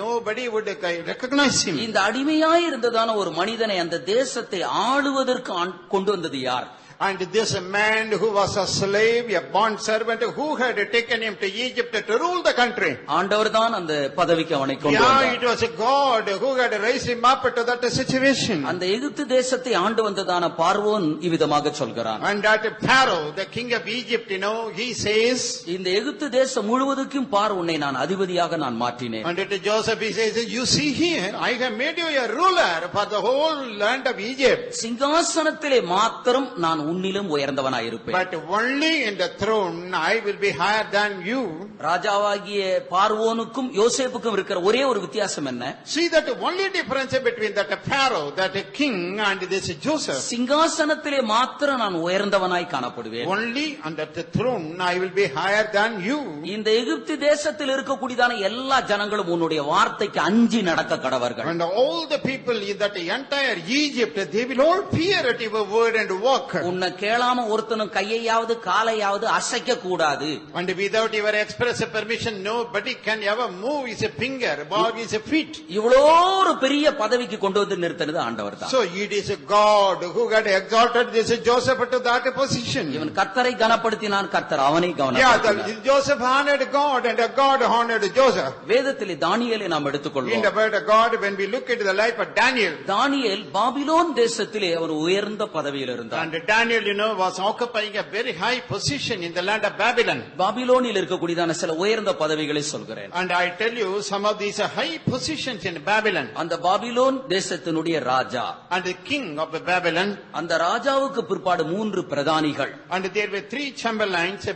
nobody would recognize him. இந்த அடிமையாய் இருந்ததான ஒரு மனிதனை அந்த தேசத்தை ஆளுவதற்கு கொண்டு வந்தது யார்? And this man who was a slave, a bond servant, who had taken him to Egypt to rule the country. ஆண்டவர் தான் அந்த பதவிக்கு அவனை கொண்டு வந்தார். Yeah, it was God who had raised him up to that situation. அந்த எகிப்து தேசத்தை ஆண்டு வந்ததான பார்வோன் இவ்விதமாக சொல்கிறான். And that Pharaoh, the king of Egypt, he says, இந்த எகிப்து தேசம் முழுவதுக்கும் பார், உன்னை நான் அதிபதியாக நான் மாற்றினேன். And to Joseph he says, you see here, I have made you a ruler for the whole land of Egypt. சிங்காசனத்திலே மாத்திரம் நான் உன்னிலும் உயர்ந்தவனாயிருப்பேன். But only in the throne I will be higher than you. ராஜாவாகிய பார்வோனுக்கும் யோசேப்புக்கும் இருக்கிற ஒரே ஒரு வித்தியாசம் என்ன? See that only difference between that Pharaoh, that king, and this Joseph. சிங்காசனத்திலே மாத்திரம் நான் உயர்ந்தவனாய் காணப்படுவேன். Only on that throne I will be higher than you. இந்த எகிப்து தேசத்தில் இருக்கக்கூடியதான எல்லா ஜனங்களும் உன்னுடைய வார்த்தைக்கு அஞ்சி நடக்க கடவர்கள். And all the people in that entire Egypt, they will all fear at your word and walk. உன்னை கேளாம ஒருத்தனும் கையையாவது காலையாவது அசைக்க கூடாது. And without your express permission, nobody can ever move his finger or his feet. இவ்வளோ ஒரு பெரிய பதவிக்கு கொண்டு வந்து நிறுத்தினது ஆண்டவர் தான். So it is God who had exalted this Joseph to that position. இவன் கர்த்தரை கனப்படுத்தினான், கர்த்தர் அவனை கனப்படுத்தினார். Yeah, Joseph honored God and God honored Joseph. வேதத்திலே தானியேலை நாம் In எடுத்துக்கொள்வோம். the word of God, when we look into the life of Daniel, Daniel Babylon தேசத்திலே அவர் உயர்ந்த பதவியில் இருந்தார். and Daniel, was occupying a very high position in the land of Babylon. பாபிலோனில் இருக்கக்கூடியதான சில உயர்ந்த பதவிகளை சொல்கிறேன். And I tell you, some of these high positions in Babylon. அந்த பாபிலோன் தேசத்தினுடைய ராஜா, And the king of Babylon. அந்த ராஜாவுக்கு பிற்பாடு 3 பிரதானிகள். And there were 3 chamberlains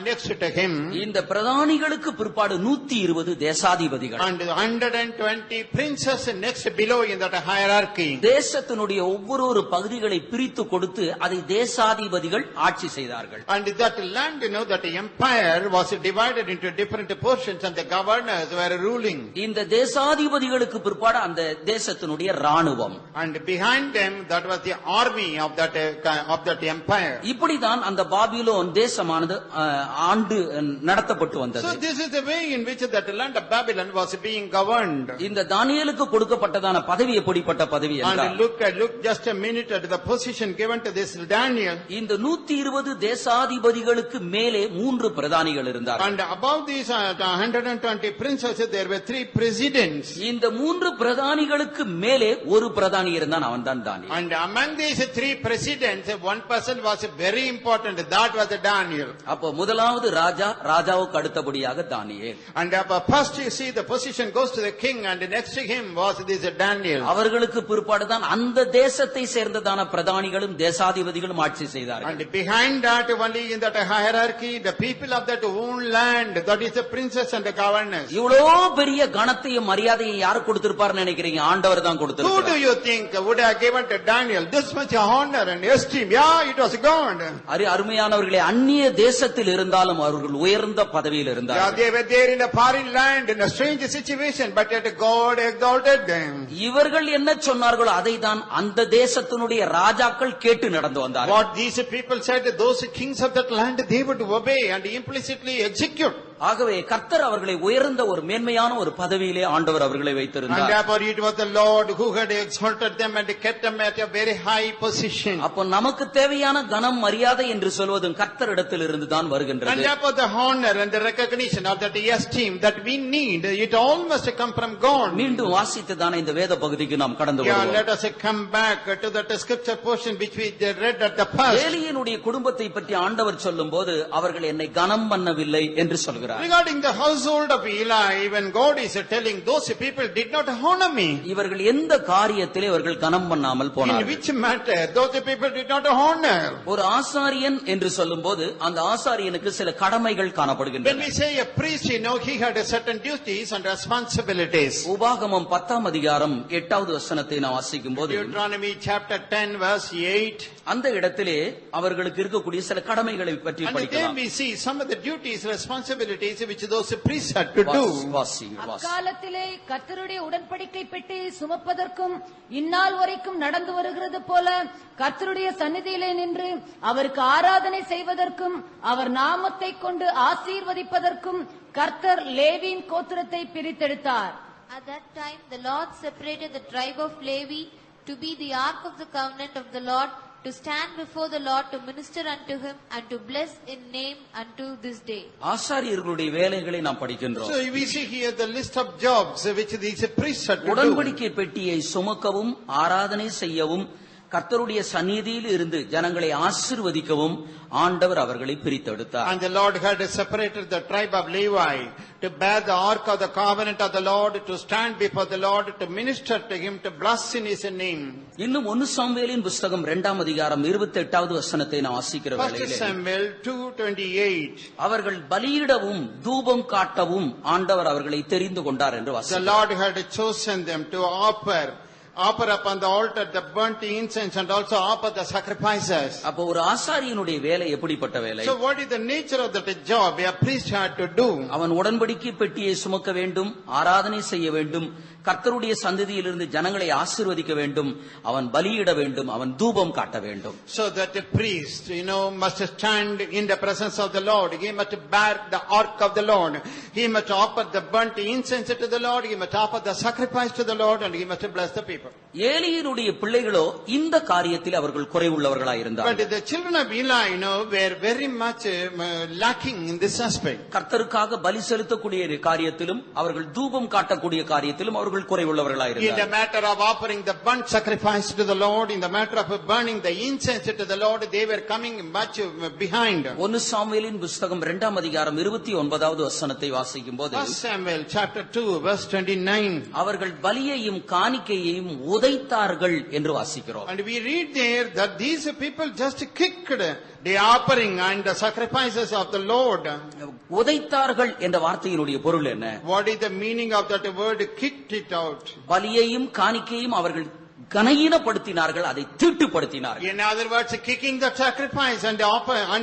next to him. இந்த பிரதானிகளுக்கு பிற்பாடு 120 தேசாதிபதிகள். And 120 princes next below in that hierarchy. தேசத்தினுடைய ஒவ்வொரு பகுதிகளை பிரித்து கொடுத்து அதை தேசாதிபதிகள் ஆட்சி செய்தார்கள். And that land, that empire was divided into different portions and the governors were ruling. இந்த தேசாதிபதிகளுக்கு பிற்பாடு அந்த தேசத்தினுடைய ராணுவம். And behind them, that was the army of that empire. இப்படிதான் அந்த பாபிலோன் தேசமானது ஆண்டு நடத்தப்பட்டு வந்தது. So this is the way in which that land of Babylon was being governed. இந்த தானியேலுக்கு கொடுக்கப்பட்டதான பதவி எப்படிப்பட்ட பதவி என்றால், And look just a minute at the position given to this Daniel. இந்த 120 தேசாதிபதிகளுக்கு மேலே 3 பிரதானிகள் இருந்தார்கள். And above these 120 princes, there were 3 presidents. இந்த 3 பிரதானிகளுக்கு மேலே ஒரு பிரதானி இருந்தான், அவன்தான் தானியேல். And among these 3 presidents, one person was very important. That was Daniel. அப்போ முதலாவது ராஜாவுக்கு அடுத்தபடியாக தானியேல். And first you see the position goes to the king, and next to him was this Daniel. அவர்களுக்கு பிற்பாடுதான் அந்த தேசத்தை சேர்ந்ததான பிரதானிகளும் தேசாதிபதிகளும் ஆட்சி செய்தார்கள். And behind that, only in that hierarchy, the people of that own land, that is the princes and the governors. இவ்வளோ பெரிய கணத்தையும் மரியாதையும் யார் கொடுத்திருப்பார்னு நினைக்கிறீங்க? ஆண்டவர் தான் Who கொடுத்திருக்கிறார். do you think would have given to Daniel this much honor and esteem? Yeah, it was God. அருமையானவர்களே, அந்நிய தேசத்தில் இருந்தாலும் அவர்கள் உயர்ந்த பதவியில் Yeah, இருந்தார்கள். they were there in a foreign land, in a strange situation, but yet God exalted them. இவர்கள் என்ன சொன்னார்களோ அதை தான் அந்த தேசத்தினுடைய ராஜாக்கள் கேட்டு நடந்து கொண்டு வந்தார்கள். What these people said, those kings of that land, they would obey and implicitly execute. ஆகவே கர்த்தர் அவர்களை உயர்ந்த ஒரு மேன்மையான ஒரு பதவியிலே ஆண்டவர் அவர்களை And வைத்திருந்தார். therefore it was the Lord who had exalted them and kept them at a very high position. அப்போ நமக்கு தேவையான கனம் மரியாதை என்று சொல்வதும் கர்த்தரிடத்தில் இருந்து தான் And வருகின்றது. therefore the honor and the recognition of that esteem that we need, it all must come from God. மீண்டும் வாசித்துதான இந்த வேத பகுதிக்கு நாம் கடந்து Yeah, வருவோம். let us come back to that scripture portion which we read at the first. ஏலியினுடைய குடும்பத்தை பற்றி ஆண்டவர் சொல்லும்போது அவர்கள் என்னை கனம் பண்ணவில்லை என்று சொல்கிறார். Regarding the household of Eli, when God is telling, those people did not honor me. இவர்கள் எந்த காரியத்திலே இவர்கள் கனம் பண்ணாமல் In போனார்கள்? which matter? Those people did not honor. ஒரு ஆசாரியன் என்று சொல்லும்போது அந்த ஆசாரியனுக்கு சில கடமைகள் When காணப்படுகின்றன. we say a priest, he had a certain duties and responsibilities. உபாகமம் 10ஆம் அதிகாரம் 8வது வசனத்தை நான் வாசிக்கும் போது Deuteronomy chapter 10 verse 8. அந்த இடத்திலே அவர்களுக்கு இருக்கக்கூடிய சில கடமைகளை பற்றி And then படிக்கலாம். we see some of the duties, responsibilities which those priests had to do. அக்காலத்திலே கர்த்தருடைய உடன்படிக்கை பெட்டி சுமப்பதற்கும் இந்நாள் வரைக்கும் நடந்து வருகிறது போல கர்த்தருடைய சந்நிதியிலே நின்று அவருக்கு ஆராதனை செய்வதற்கும் அவர் நாமத்தை கொண்டு ஆசீர்வதிப்பதற்கும் கர்த்தர் லேவியின் கோத்திரத்தை பிரித்தெடுத்தார். At that time the Lord separated the tribe of Levi to be the ark of the covenant of the Lord, to stand before the Lord to minister unto him and to bless in name unto this day. ஆசாரியர்களுடைய வேலைகளை நாம் படிக்கின்றோம். So we see here the list of jobs which these priests had to do. உடன்படிக்கை பெட்டியை சுமக்கவும் ஆராதனை செய்யவும் கர்த்தருடைய சந்நிதியில் இருந்து ஜனங்களை ஆசீர்வதிக்கவும் ஆண்டவர் அவர்களை பிரித்தெடுத்தார். And the Lord had separated the tribe of Levi to bear the ark of the covenant of the Lord, to stand before the Lord, to minister to him, to bless in his name. இன்னும் 1 சாமுவேலின் புத்தகம் 2ஆம் அதிகாரம் 28வது வசனத்தை நான் வாசிக்கிற 1 வேளையிலே Samuel 2:28. அவர்கள் பலியிடவும் தூபம் காட்டவும் ஆண்டவர் அவர்களை தெரிந்து கொண்டார் என்று The வாசிக்கிறோம். Lord had chosen them to offer upon the altar the burnt incense and also offer the sacrifices. அப்போ ஒரு ஆசாரியனுடைய வேலை எப்படிப்பட்ட வேலை? So what is the nature of that job a priest had to do? அவன் உடன்படிக்கை பெட்டியை சுமக்க வேண்டும், ஆராதனை செய்ய வேண்டும், கர்த்தருடைய சந்நிதியிலிருந்து ஜனங்களை ஆசீர்வதிக்க வேண்டும், அவன் பலியிட வேண்டும், அவன் தூபம் காட்ட வேண்டும். So that the priest, must stand in the presence of the Lord. He must bear the ark of the Lord. He must offer the burnt incense to the Lord. He must offer the sacrifice to the Lord, and he must bless the people. ஏலியினுடைய பிள்ளைகளோ இந்த காரியத்தில் அவர்கள் குறைவுள்ளவர்களாய் இருந்தார்கள். But the children of Eli, were very much lacking in this aspect. கர்த்தருக்காக பலி செலுத்தக்கூடிய காரியத்திலும் அவர்கள் தூபம் காட்டக்கூடிய காரியத்திலும் அவர்கள் குறைவுள்ளவர்களாய் In the இருந்தார்கள். matter of offering the burnt sacrifice to the Lord, in the matter of burning the incense to the Lord, they were coming much behind. 1 சாமுவேலின் புத்தகம் 2ஆம் அதிகாரம் 29வது வசனத்தை வாசிக்கும் போது 1 Samuel chapter 2 verse 29. அவர்கள் பலியையும் காணிக்கையையும் உதைத்தார்கள் என்று வாசிக்கிறோம். And we read there that these people just kicked the offering and the sacrifices of the Lord. உதைத்தார்கள் என்ற வார்த்தையினுடைய பொருள் என்ன? What is the meaning of that word, kicked it out? பலியையும் காணிக்கையும் அவர்கள் கனஈனப்படுத்தினார்கள், அதை தீட்டுப்படுத்தினார்கள். In other words, kicking the sacrifice and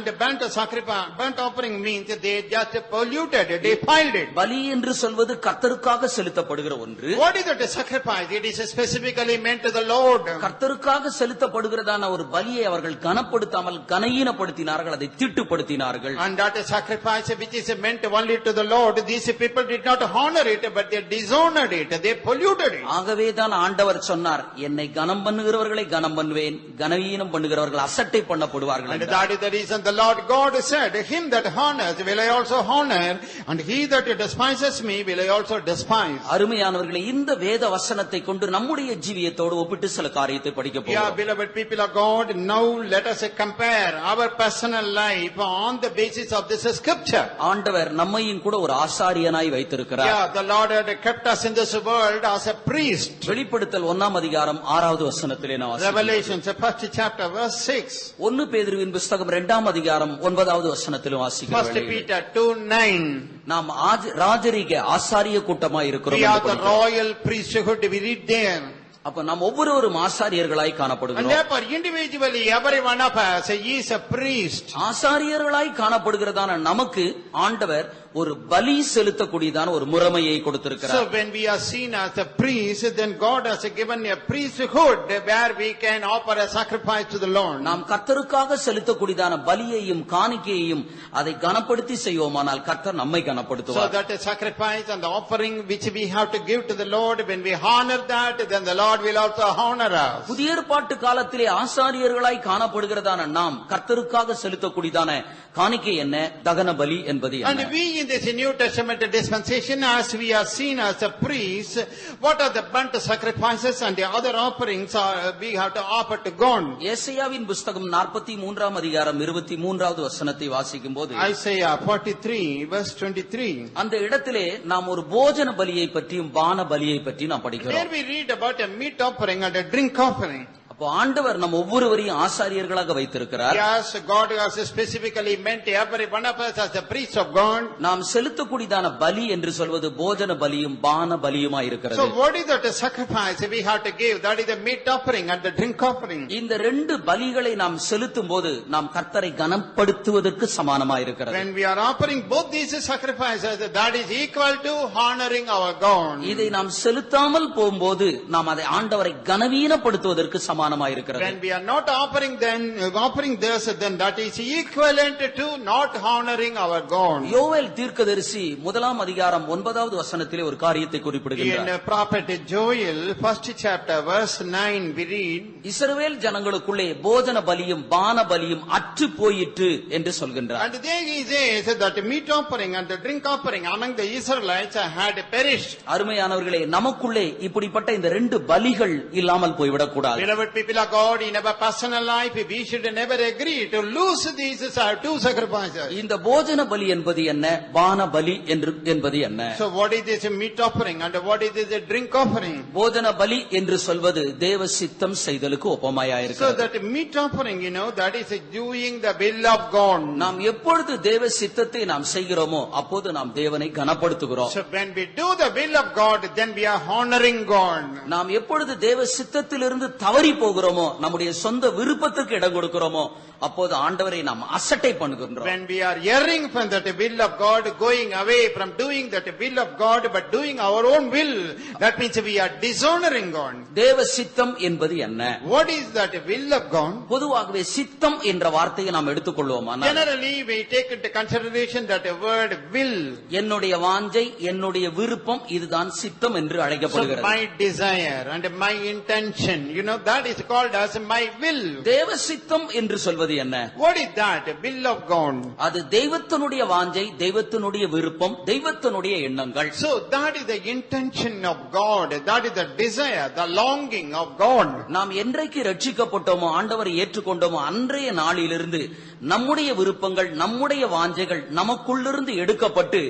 the burnt offering means they just polluted, defiled it. பலி என்று சொல்வது கர்த்தருக்காக செலுத்தப்படுகிற ஒன்று. What is that sacrifice? It is specifically meant to the Lord. கர்த்தருக்காக செலுத்தப்படுகிறதான ஒரு பலியை அவர்கள் கனப்படுத்தாமல் கனஈனப்படுத்தினார்கள், அதை தீட்டுப்படுத்தினார்கள். And that sacrifice which is meant only to the Lord, these people did not honor it, but they dishonored it, they polluted it. ஆகவே தான் ஆண்டவர் சொன்னார், என்னை கனம் பண்ணுகிறவர்களை கனம் பண்ணுவேன், கனவீனம் பண்ணுகிறவர்கள் அசட்டை பண்ணப்படுவார்கள். And that is the reason the Lord God said, him that honors will I also honor, and he that despises me will I also despise. அருமையானவர்களே, இந்த வேத வசனத்தை கொண்டு நம்முடைய ஜீவியத்தோடு ஒப்பிட்டு சில காரியத்தை படிக்க Yeah, போகிறோம். beloved people of God, now let us compare our personal life on the basis of this scripture. ஆண்டவர் நம்மையும் கூட ஒரு ஆசாரியனாய் வைத்திருக்கிறார். Yeah, the Lord had kept us in this world as a priest. வெளிப்படுத்தல் 1ஆம் அதிகாரம் 6வது வசனத்திலே நான் வாசிக்கிறேன். Revelation first chapter verse 6. 1 பேதுருவின் புத்தகம் 2ஆம் அதிகாரம் 9வது வசனத்திலும் வாசிக்கிறோம். 1 Peter 2:9. நாம் ராஜரீக ஆசாரிய கூட்டமாய் இருக்கிறோம். We are the royal priesthood, we read there. அப்ப நாம் ஒவ்வொருவரும் ஆசாரியர்களாய் And காணப்படுகிறோம். therefore individually every one of us is a priest. ஆசாரியர்களாய் காணப்படுகிறதான நமக்கு ஆண்டவர் ஒரு பலி செலுத்தக்கூடியதான ஒரு முறைமையை கொடுத்திருக்கிறார். So when we are seen as a priest, then God has given a priesthood where we can offer a sacrifice to the Lord. நாம் கர்த்தருக்காக செலுத்தக்கூடியதான பலியையும் காணிக்கையையும் அதை கனப்படுத்தி செய்வோமானால் கர்த்தர் நம்மை So கனப்படுத்துவார். that a sacrifice and the offering which we have to give to the Lord, when we honor that, then the Lord will also honor us. புதிய ஏற்பாட்டு காலத்திலே ஆசாரியர்களாய் காணப்படுகிறதான நாம் கர்த்தருக்காக செலுத்தக்கூடியதான காணிக்கை என்ன? தகன பலி என்பது And என்ன? we in this New Testament dispensation, as we are seen as a priest, what are the burnt sacrifices and the other offerings we have to offer to God? ஏசாயாவின் புத்தகம் 43ஆம் அதிகாரம் 23வது வசனத்தை வாசிக்கும் போது Isaiah 43 verse 23. அந்த இடத்திலே நாம் ஒரு போஜன பலியை பற்றியும் பான பலியை பற்றி நாம் There படிக்கிறோம். we read about a meat offering and a drink offering. அப்போ ஆண்டவர் நம்ம ஒவ்வொருவரையும் ஆசாரியர்களாக வைத்திருக்கிறார். Yes, God has specifically meant every one of us as a priest of God. நாம் செலுத்தக்கூடியதான பலி என்று சொல்வது போஜன பலியும் பான பலியுமா இருக்கிறது. So what is that sacrifice we have to give? That is the meat offering and the drink offering. இந்த ரெண்டு பலிகளை நாம் செலுத்தும் போது நாம் கர்த்தரை கனப்படுத்துவதற்கு சமானமா இருக்கிறது. When we are offering both these sacrifices, that is equal to honoring our God. இதை நாம் செலுத்தாமல் போகும்போது நாம் அதை ஆண்டவரை கனவீனப்படுத்துவதற்கு சமானமா இருக்கிறது. When we are not offering this, then that is equivalent to not honoring our God. யோவேல் தீர்க்கதரிசி 1ஆம் அதிகாரம் 9வது வசனத்திலே ஒரு காரியத்தை குறிப்பிடுகிறார். In prophet Joel, 1st chapter, verse 9, we read, இஸ்ரவேல் ஜனங்களுக்குள்ளே போஜன பலியும் பான பலியும் அற்று போயிற்று என்று சொல்கின்றார். and there he says that the meat offering and the drink offering among the Israelites had perished. அருமையானவர்களே, நமக்குள்ளே இப்படிப்பட்ட இந்த ரெண்டு பலிகள் இல்லாமல் போய்விடக் கூடாது. Beloved people of God, in our personal life, we should never agree to lose these two sacrifices. இந்த போஜன பலி என்பது என்ன? பான பலி என்பது என்ன? So what is this meat offering and what is this drink offering? போஜன பலி என்று சொல்வது தேவ சித்தம் செய்தலுக்கு So ஒப்பமாயிருக்கிறது. that meat offering, that is doing the will of God. நாம் எப்பொழுது தேவ சித்தத்தை நாம் செய்கிறோமோ அப்போது நாம் தேவனை கனப்படுத்துகிறோம். So when we do the will of God, then we are honoring God. நாம் எப்பொழுது தேவ சித்தத்திலிருந்து தவறி போகிறோமோ, நம்முடைய சொந்த விருப்பத்துக்கு இடம் கொடுக்கிறோமோ, அப்போது ஆண்டவரை நாம் அசட்டை பண்ணுகின்றோம். When we are erring from that will of God, going away from doing that will of God, but doing our own will, that means we are dishonoring God. தேவ சித்தம் என்பது என்ன? What is that will of God? பொதுவாகவே சித்தம் என்ற வார்த்தையை நாம் எடுத்துக்கொள்வோம். Generally, we take into consideration that word will. என்னுடைய வாஞ்சை, என்னுடைய விருப்பம், இதுதான் சித்தம் என்று So அழைக்கப்படுகிறது. my desire and my intention, that is called as my will. தேவ சித்தம் என்று சொல்வது என்ன? What is that? Will of God. அது தெய்வத்தினுடைய வாஞ்சை, தெய்வத்தினுடைய விருப்பம், தெய்வத்தினுடைய எண்ணங்கள். So that is the intention of God. That is the desire, the longing of God. நாம் என்றைக்கு ரட்சிக்கப்பட்டோமோ, ஆண்டவரை ஏற்றுக்கொண்டோமோ, அன்றைய நாளிலிருந்து நம்முடைய விருப்பங்கள், நம்முடைய வாஞ்சைகள் நமக்குள்ளிருந்து எடுக்கப்பட்டு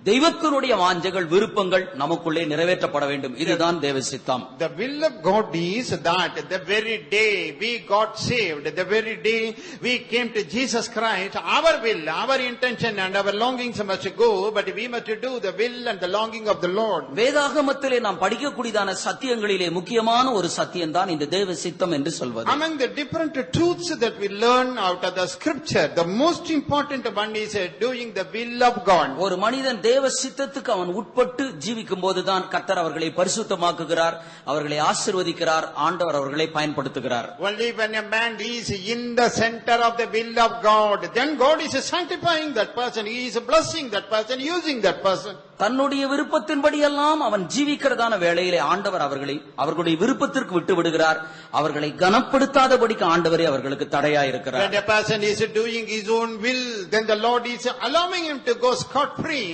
தெய்வத்தினுடைய வாஞ்சைகள், விருப்பங்கள் நமக்குள்ளே நிறைவேற்றப்பட வேண்டும். இதுதான் தேவ சித்தம். The will of God is that the very day we got saved, the very day we came to Jesus Christ, our will, our intention and our longings must go, but we must do the will and the longing of the Lord. வேதாகமத்திலே நாம் படிக்கக்கூடியதான சத்தியங்களிலே முக்கியமான ஒரு சத்தியம் தான் இந்த தேவ சித்தம் என்று சொல்வது. Among the different truths that we learn out of the scripture, the most important one is doing the will of God. ஒரு மனிதன் தேவ சித்தத்துக்கு அவன் உட்பட்டு ஜீவிக்கும் போதுதான் கர்த்தர் அவர்களை பரிசுத்தமாக்குகிறார், அவர்களை ஆசீர்வதிக்கிறார், ஆண்டவர் அவர்களை பயன்படுத்துகிறார். Only when a man is in the center of the will of God, then God is sanctifying that person, He is blessing that person, using that person. தன்னுடைய விருப்பத்தின்படி எல்லாம் அவன் ஜீவிக்கிறதான வேளையிலே ஆண்டவர் அவர்களுடைய விருப்பத்திற்கு விட்டு விடுகிறார். அவர்களை கனப்படுத்தாதபடிக்கு ஆண்டவரே அவர்களுக்கு தடையா இருக்கிறார். When a person is doing his own will, then the Lord is allowing him to go scot free,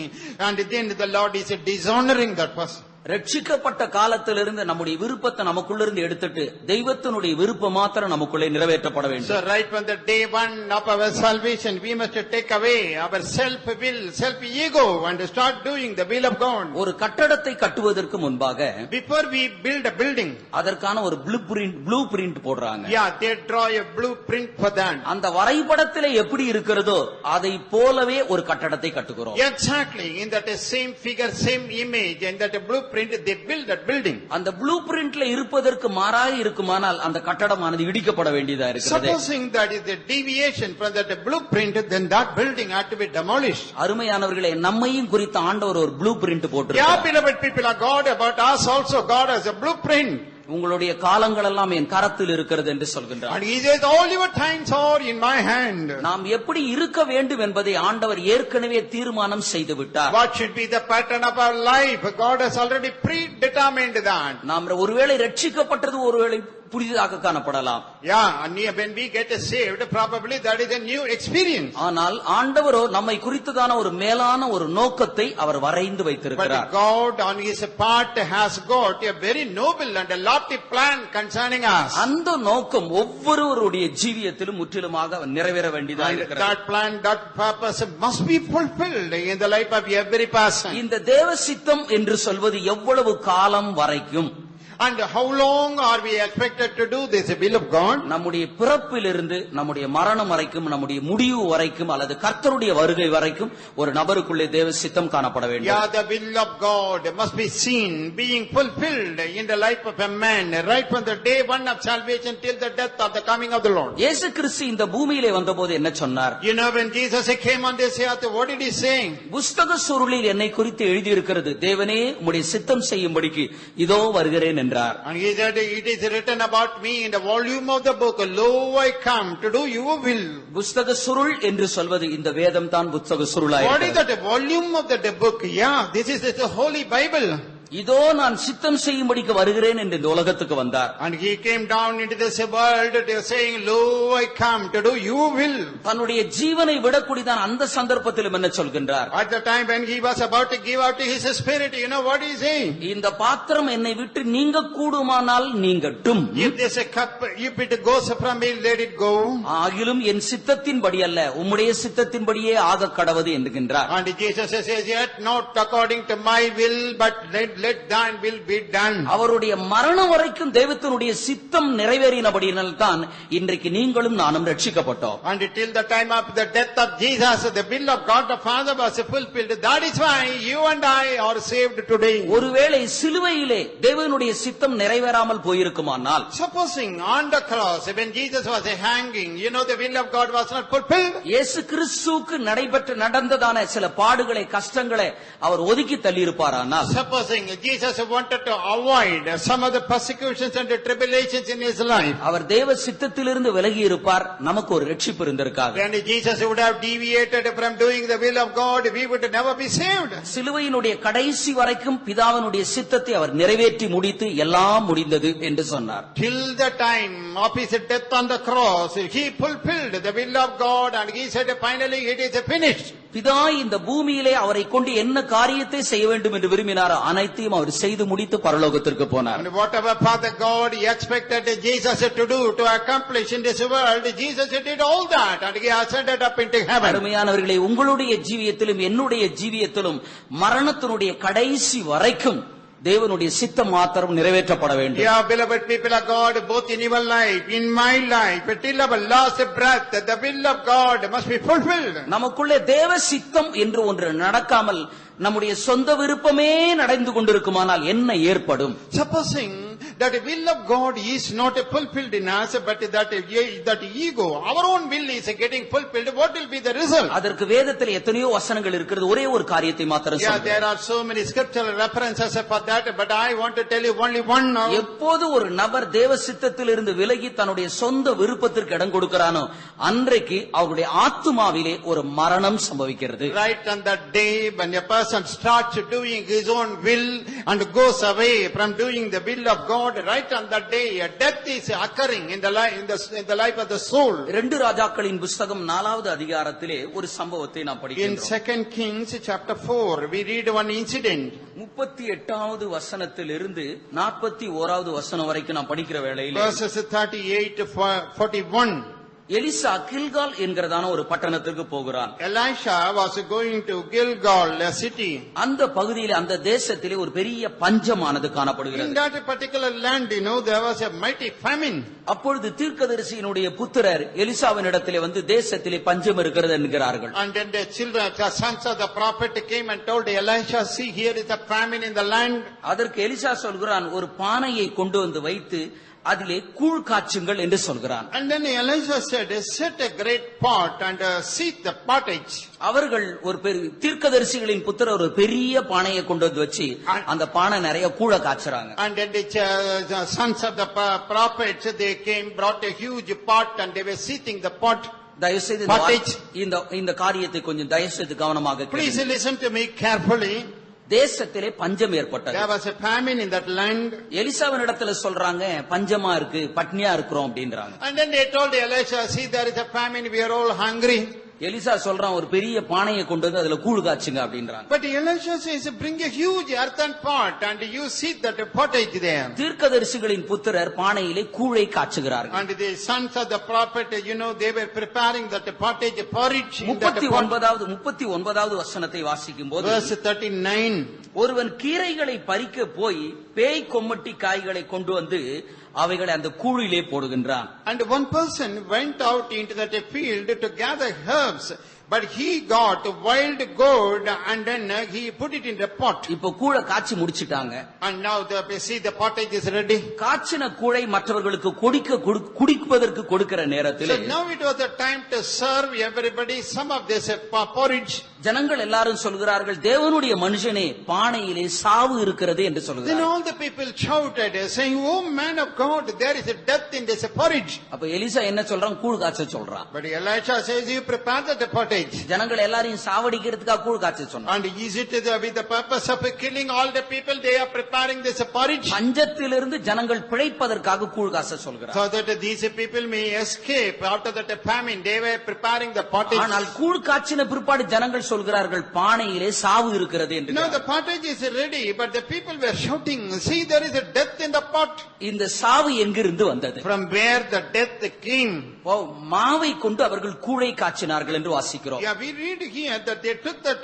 and then the Lord is dishonoring that person. ரட்சிக்கப்பட்ட காலத்திலிருந்து நம்முடைய விருப்பத்தை நமக்குள்ளிருந்து எடுத்துட்டு தெய்வத்தினுடைய விருப்பம் மாத்திரம் நமக்குள்ளே நிறைவேற்றப்பட வேண்டும். So right from the day one of our salvation, we must take away our self will, self ego, and start doing the will of God. ஒரு கட்டடத்தை கட்டுவதற்கு முன்பாக Before we build a building, அதற்கான ஒரு ப்ளூ பிரிண்ட் போடுறாங்க. yeah, they draw a blueprint for that. அந்த வரைபடத்திலே எப்படி இருக்கிறதோ அதை போலவே ஒரு கட்டடத்தை கட்டுகிறோம். Exactly, in that same figure, same image, and that blueprint blueprint, they build that building. அந்த ப்ளூ பிரிண்ட்ல இருப்பதற்கு மாறாக இருக்குமானால் அந்த கட்டடமானது இடிக்கப்பட வேண்டியதா இருக்கிறது. Supposing that is the deviation from that blueprint, then that building had to be demolished. அருமையானவர்களே, நம்மையும் குறித்து ஆண்டவர் ஒரு ப்ளூ பிரிண்ட் போட்டிருக்கிறார். Yeah, beloved people of God, about us also God has a blueprint. உங்களுடைய காலங்கள் எல்லாம் என் கரத்தில் இருக்கிறது என்று சொல்கின்றார். And he says all your times are in my hand. நாம் எப்படி இருக்க வேண்டும் என்பதை ஆண்டவர் ஏற்கனவே தீர்மானம் செய்து விட்டார். What should be the pattern of our life? God has already predetermined that. நாம் ஒருவேளை ரட்சிக்கப்பட்டது ஒருவேளை புதிதாக காணப்படலாம். Yeah, and when we get saved, probably that is a new experience. ஆனால் ஆண்டவரோ நம்மை குறித்ததான ஒரு மேலான ஒரு நோக்கத்தை அவர் வரைந்து வைத்திருக்கிறார். But God on his part has got a very noble and a lofty plan concerning us. அந்த நோக்கம் ஒவ்வொருவருடைய ஜீவியத்திலும் முற்றிலுமாக நிறைவேற வேண்டியதாக இருக்கிறது. That plan, that purpose must be fulfilled in the life of every person. இந்த தேவ சித்தம் என்று சொல்வது எவ்வளவு காலம் வரைக்கும்? And how long are we expected to do this will of God? நம்முடைய பிறப்பிலிருந்து நம்முடைய மரணம் வரைக்கும், நம்முடைய முடிவு வரைக்கும், அல்லது கர்த்தருடைய வருகை வரைக்கும் ஒரு நபருக்குள்ளே தேவ சித்தம் காணப்பட வேண்டும். Yeah, the will of God must be seen being fulfilled in the life of a man right from the day one of salvation till the death of the coming of the Lord. இயேசு கிறிஸ்து இந்த பூமியிலே வந்தபோது என்ன சொன்னார்? You know, when Jesus came on this earth, what did he say? புஸ்தக சுருளில் என்னை குறித்து எழுதி இருக்கிறது, தேவனே உம்முடைய சித்தம் செய்யும்படிக்கு இதோ வருகிறேன் என்றார். And he said, it is written about me in the volume of the book, lo, I come to do your will. புஸ்தக சுருள் என்று சொல்வது இந்த வேதம் தான் புஸ்தக சுருளாய். What is that volume of the book? Yeah, this is the Holy Bible. இதோ நான் சித்தம் செய்யும்படிக்கு வருகிறேன் என்று இந்த உலகத்துக்கு வந்தார். And he came down into this world saying, lo, I come to do your will. தன்னுடைய ஜீவனை விடக்கூடியதான் அந்த சந்தர்ப்பத்திலும் என்ன சொல்கின்றார்? At the time when he was about to give out his spirit, you know what he is saying? இந்த பாத்திரம் என்னை விட்டு நீங்க கூடுமானால் நீங்கட்டும். If this cup, if it goes from me, let it go. ஆகிலும் என் சித்தத்தின்படி அல்ல, உம்முடைய சித்தத்தின்படியே ஆக கடவது என்கின்றார். And Jesus says, yet not according to my will, but let thine will be done. அவருடைய மரணம் வரைக்கும் தெய்வத்தினுடைய சித்தம் நிறைவேறினபடியினால் தான் இன்றைக்கு நீங்களும் நானும் ரட்சிக்கப்பட்டோம். And till the time of the death of Jesus, the will of God the Father was fulfilled. That is why you and I are saved today. ஒருவேளை சிலுவையிலே தேவனுடைய சித்தம் நிறைவேறாமல் போயிருக்குமானால், Supposing on the cross when Jesus was hanging, you know, the will of God was not fulfilled. இயேசு கிறிஸ்துவுக்கு நடந்ததான சில பாடுகளை, கஷ்டங்களை அவர் ஒதுக்கி தள்ளி இருப்பாரானால், Supposing Jesus wanted to avoid some of the persecutions and the tribulations in his life, அவர் தேவ சித்தத்திலிருந்து விலகி இருப்பார், நமக்கு ஒரு ரட்சிப்பு இருந்திருக்காது. and Jesus would have deviated from doing the will of God, we would never be saved. சிலுவையினுடைய கடைசி வரைக்கும் பிதாவினுடைய சித்தத்தை அவர் நிறைவேற்றி முடித்து எல்லாம் முடிந்தது என்று சொன்னார். Till the time of his death on the cross, he fulfilled the will of God, and he said finally it is finished. பிதா இந்த பூமியிலே அவரை கொண்டு என்ன காரியத்தை செய்ய வேண்டும் என்று விரும்பினாரோ அனைத்தையும் அவர் செய்து முடித்து பரலோகத்திற்கு போனார். And whatever Father God expected Jesus to do, to accomplish in this world, Jesus did all that, and he ascended up into heaven. அருமையானவர்களே, உங்களுடைய ஜீவியத்திலும் என்னுடைய ஜீவியத்திலும் மரணத்தினுடைய கடைசி வரைக்கும் தேவனுடைய சித்தம் மாத்திரம் நிறைவேற்றப்பட வேண்டும். Yeah, beloved people of God, both in your life, in my life, till our last breath, the will of God must be fulfilled. நமக்குள்ளே தேவ சித்தம் என்று ஒன்று நடக்காமல் நம்முடைய சொந்த விருப்பமே நடந்து கொண்டிருக்குமானால் என்ன ஏற்படும்? Supposing that the will of God is not fulfilled in us, but that ego, our own will is getting fulfilled, what will be the result? அதற்கு வேதத்தில் எத்தனையோ வசனங்கள் இருக்கிறது. ஒரே ஒரு காரியத்தை மாத்திரம் Yeah, சொல்றேன். there are so many scriptural references for that, but I want to tell you only one now. எப்போது ஒரு நபர் தேவ சித்தத்திலிருந்து விலகி தன்னுடைய சொந்த விருப்பத்திற்கு இடம் கொடுக்கிறானோ அன்றைக்கு அவருடைய ஆத்துமாவிலே ஒரு மரணம் சம்பவிக்கிறது. Right on that day when a person starts doing his own will and goes away from doing the will of God, right on that day a death is occurring in the life of the soul. ரெண்டு ராஜாக்களின் புஸ்தகம் 4வது அதிகாரத்திலே ஒரு சம்பவத்தை நாம் In படிக்கிறோம். 2 Kings chapter 4 we read one incident. 38வது வசனத்திலிருந்து 41வது வசனம் வரைக்கும் நாம் படிக்கிற வேளையிலே Verses 38 to 41. எலிசா கில்கால் என்கிறதான ஒரு பட்டணத்துக்கு போகிறான். Elisha was going to Gilgal, a city. அந்த பகுதியிலே அந்த தேசத்திலே ஒரு பெரிய பஞ்சமானது In காணப்படுகிறது. that particular land, there was a mighty famine. அப்பொழுது தீர்க்கதரிசியினுடைய புத்திரர் எலிசாவினிடத்திலே வந்து தேசத்திலே பஞ்சம் இருக்கிறது என்கிறார்கள். And then the children, the sons of the prophet came and told Elisha, see, here is a famine in the land. அதற்கு எலிசா சொல்கிறான், ஒரு பானையை கொண்டு வந்து வைத்து அதிலே கூழ் காய்ச்சுங்கள் என்று சொல்கிறான். And then Elisha said, set a great pot and seethe the pottage. அவர்கள் ஒரு பெரிய தீர்க்கதரிசிகளின் புத்திரர் ஒரு பெரிய பானையை கொண்டு வந்து வச்சு அந்த பானை நிறைய கூழ காய்ச்சறாங்க. And then the sons of the prophets, they came, brought a huge pot and they were seething the pot. தயவுசெய்து இந்த காரியத்தை கொஞ்சம் தயவுசெய்து கவனமாக Please listen to me carefully. தேசத்திலே பஞ்சம் ஏற்பட்டது. There was a famine in that land. எலிசாவினிடத்துல சொல்றாங்க, பஞ்சமா இருக்கு, பட்னியா இருக்கிறோம் அப்படின்றாங்க. And then they told Elisha, see, there is a famine, we are all hungry. Elisha சொல்றான், ஒரு பெரிய பானையை கொண்டு வந்து அதுல கூழ் காய்ச்சுங்க அப்படின்றாங்க. But Elisha says, bring a huge earthen pot and you see that pottage there. தீர்க்கதரிசிகளின் புத்திரர் பானையிலே கூழை காய்ச்சுகிறார்கள். And the sons of the prophet, they were preparing that pottage porridge in that pot. 39வது வசனத்தை வாசிக்கும் போது, Verse 39. ஒருவன் கீரைகளை பறிக்க போய் பேய் கொம்மட்டி காய்களை கொண்டு வந்து அவைகளை அந்த கூழிலே போடுகின்றான். And one person went out into that field to gather herbs, but he got wild gourd and then he put it in the pot. இப்போ கூழை காய்ச்சி முடிச்சிட்டாங்க. And now the pottage is ready. காய்ச்சின கூழை மற்றவர்களுக்கு குடிப்பதற்கு கொடுக்கிற நேரத்தில், So now it was the time to serve everybody some of this porridge. ஜனங்கள் எல்லாரும் சொல்கிறார்கள், தேவனுடைய மனுஷனே, பானையிலே சாவு இருக்கிறது என்று Then சொல்கிறார்கள். all the people shouted, saying, oh man of God, there is a death in this porridge. அப்ப எலிசா என்ன சொல்றான்? கூழ் காய்ச்ச சொல்றான். But Elisha says, you prepare the pottage. ஜனங்கள் எல்லாரையும் சாவடிக்கிறதுக்காக கூழ் காய்ச்ச சொன்னான். And is it with the purpose of killing all the people, they are preparing this porridge? பஞ்சத்திலிருந்து ஜனங்கள் பிழைப்பதற்காக கூழ் காய்ச்ச சொல்கிறார். So that these people may escape out of that famine, they were preparing the pottage. ஆனால் கூழ் காய்ச்சின பிற்பாடு ஜனங்கள் சொல்கிறார்கள், பானையிலே சாவு இருக்கிறது என்று. Now the pottage is ready, but the people were shouting, see, there is a death in the pot. இந்த சாவு எங்கிருந்து வந்தது? From where the death came? மாவை கொண்டு அவர்கள் கூழை காய்ச்சினார்கள் என்று வாசிக்கிறோம். Yeah, we read here that they took that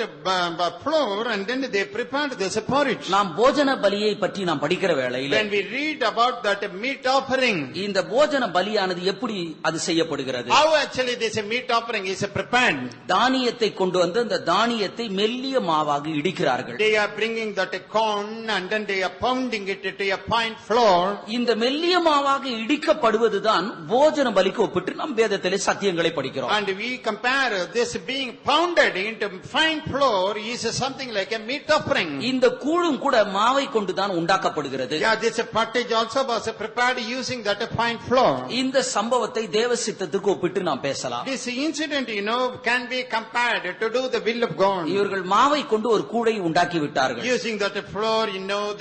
flour and then they prepared this porridge. நாம் போஜன பலியை பற்றி நாம் படிக்கிற வேளையிலே, When we read about that meat offering, இந்த போஜன பலியானது எப்படி அது செய்யப்படுகிறது? how actually this meat offering is prepared? தானியத்தை கொண்டு வந்து அந்த தானியத்தை மெல்லிய மாவாக இடிக்கிறார்கள். They are bringing that corn and then they are pounding it to a fine flour. இந்த மெல்லிய மாவாக இடிக்கப்படுவதுதான் போஜன பலிக்கு ஒப்பிட்டு நாம் வேதத்திலே சத்தியங்களை படிக்கிறோம். And we compare this being pounded into fine flour is something like a meat offering. இந்த கூழும் கூட மாவை கொண்டுதான் உண்டாக்கப்படுகிறது. Yeah, this pottage also was prepared using that fine flour. இந்த சம்பவத்தை தேவ சித்தத்துக்கு ஒப்பிட்டு நாம் பேசலாம். This incident, can be compared to do the will of God. இவர்கள் மாவை கொண்டு ஒரு கூழை உண்டாக்கி விட்டார்கள். Using that flour,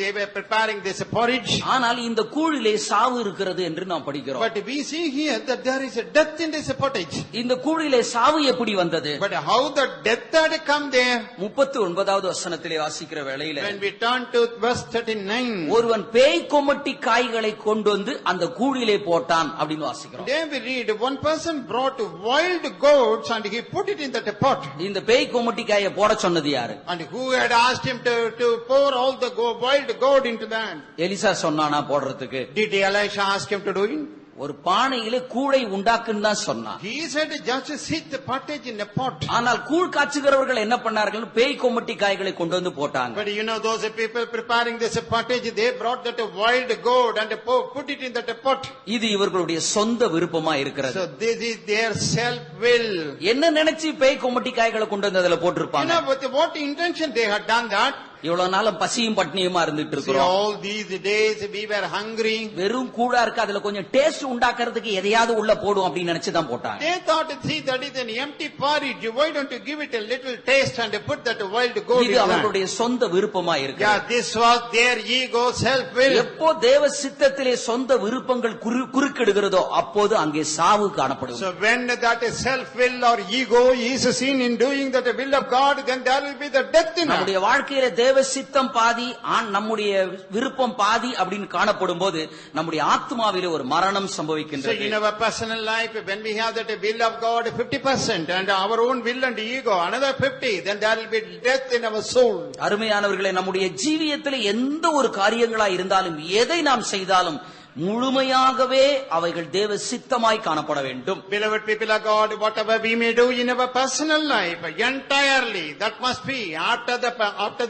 they were preparing this porridge. ஆனால் இந்த கூழிலே சாவு இருக்கிறது என்று நாம் படிக்கிறோம். But we see here that there is a death in this pottage. இந்த கூழிலே சாவு எப்படி வந்தது? But how the death had come there? 39வது வசனத்திலே வாசிக்கிற வேளையிலே, When we turn to verse 39, ஒருவன் பேய் கொமட்டி காய்களை கொண்டு வந்து அந்த கூழிலே போட்டான் அப்படின்னு வாசிக்கிறோம். there we read one person brought wild goats and he put it in that pot. இந்த பேய் கொமட்டி காயை போட சொன்னது யாரு? And who had asked him to pour all the wild goat into that? Elisha சொன்னானா போடுறதுக்கு? Did Elisha ask him to do it? ஒரு பானையிலே கூழை உண்டாக்குன்னு தான் சொன்னான். He said just sit the pottage in a pot. ஆனால் கூழ் காய்ச்சுகிறவர்கள் என்ன பண்ணார்கள்? பேய் கொமட்டி காய்களை கொண்டு வந்து போட்டாங்க. But those people preparing this pottage, they brought that wild goat and put it in that pot. இது இவர்களுடைய சொந்த விருப்பமா இருக்கிறது. So this is their self will. என்ன நினைச்சு பேய் கொமட்டி காய்களை கொண்டு வந்து அதுல போட்டிருப்பாங்க? With what intention they had done that? இவ்வளவு நாளும் பசியும் பட்னியுமா இருந்துட்டு இருக்கிறோம். All these days we were hungry. வெறும் கூழா இருக்கு, அதுல கொஞ்சம் டேஸ்ட் உண்டாக்குறதுக்கு எதையாவது உள்ள போடும் அப்படின்னு நினைச்சு தான் போட்டாங்க. They thought, see, that is an empty porridge, why don't you give it a little taste and put that wild goat in இது அவர்களுடைய சொந்த விருப்பமா இருக்கு. Yeah, this was their ego, self will. எப்போ தேவ சித்தத்திலே சொந்த விருப்பங்கள் குறுக்கிடுகிறதோ அப்போது அங்கே சாவு காணப்படும். So when that self will or ego is seen in doing that will of God, then there will be the death in us. நம்முடைய வாழ்க்கையிலே தேவ சித்தம் பாதி நம்முடைய விருப்பம் பாதி அப்படின்னு காணப்படும் போது நம்முடைய ஆத்மாவிலே ஒரு மரணம் So சம்பவிக்கின்றது. in our personal life, when we have that will of God 50% and our own will and ego another 50, then there will be death in our soul. அருமையானவர்களே, நம்முடைய ஜீவியத்திலே எந்த ஒரு காரியங்களா இருந்தாலும் எதை நாம் செய்தாலும் முழுமையாகவே அவைகள் தேவ சித்தமாய் காணப்பட வேண்டும். Beloved people of God, whatever we may do in our personal life, entirely that must be after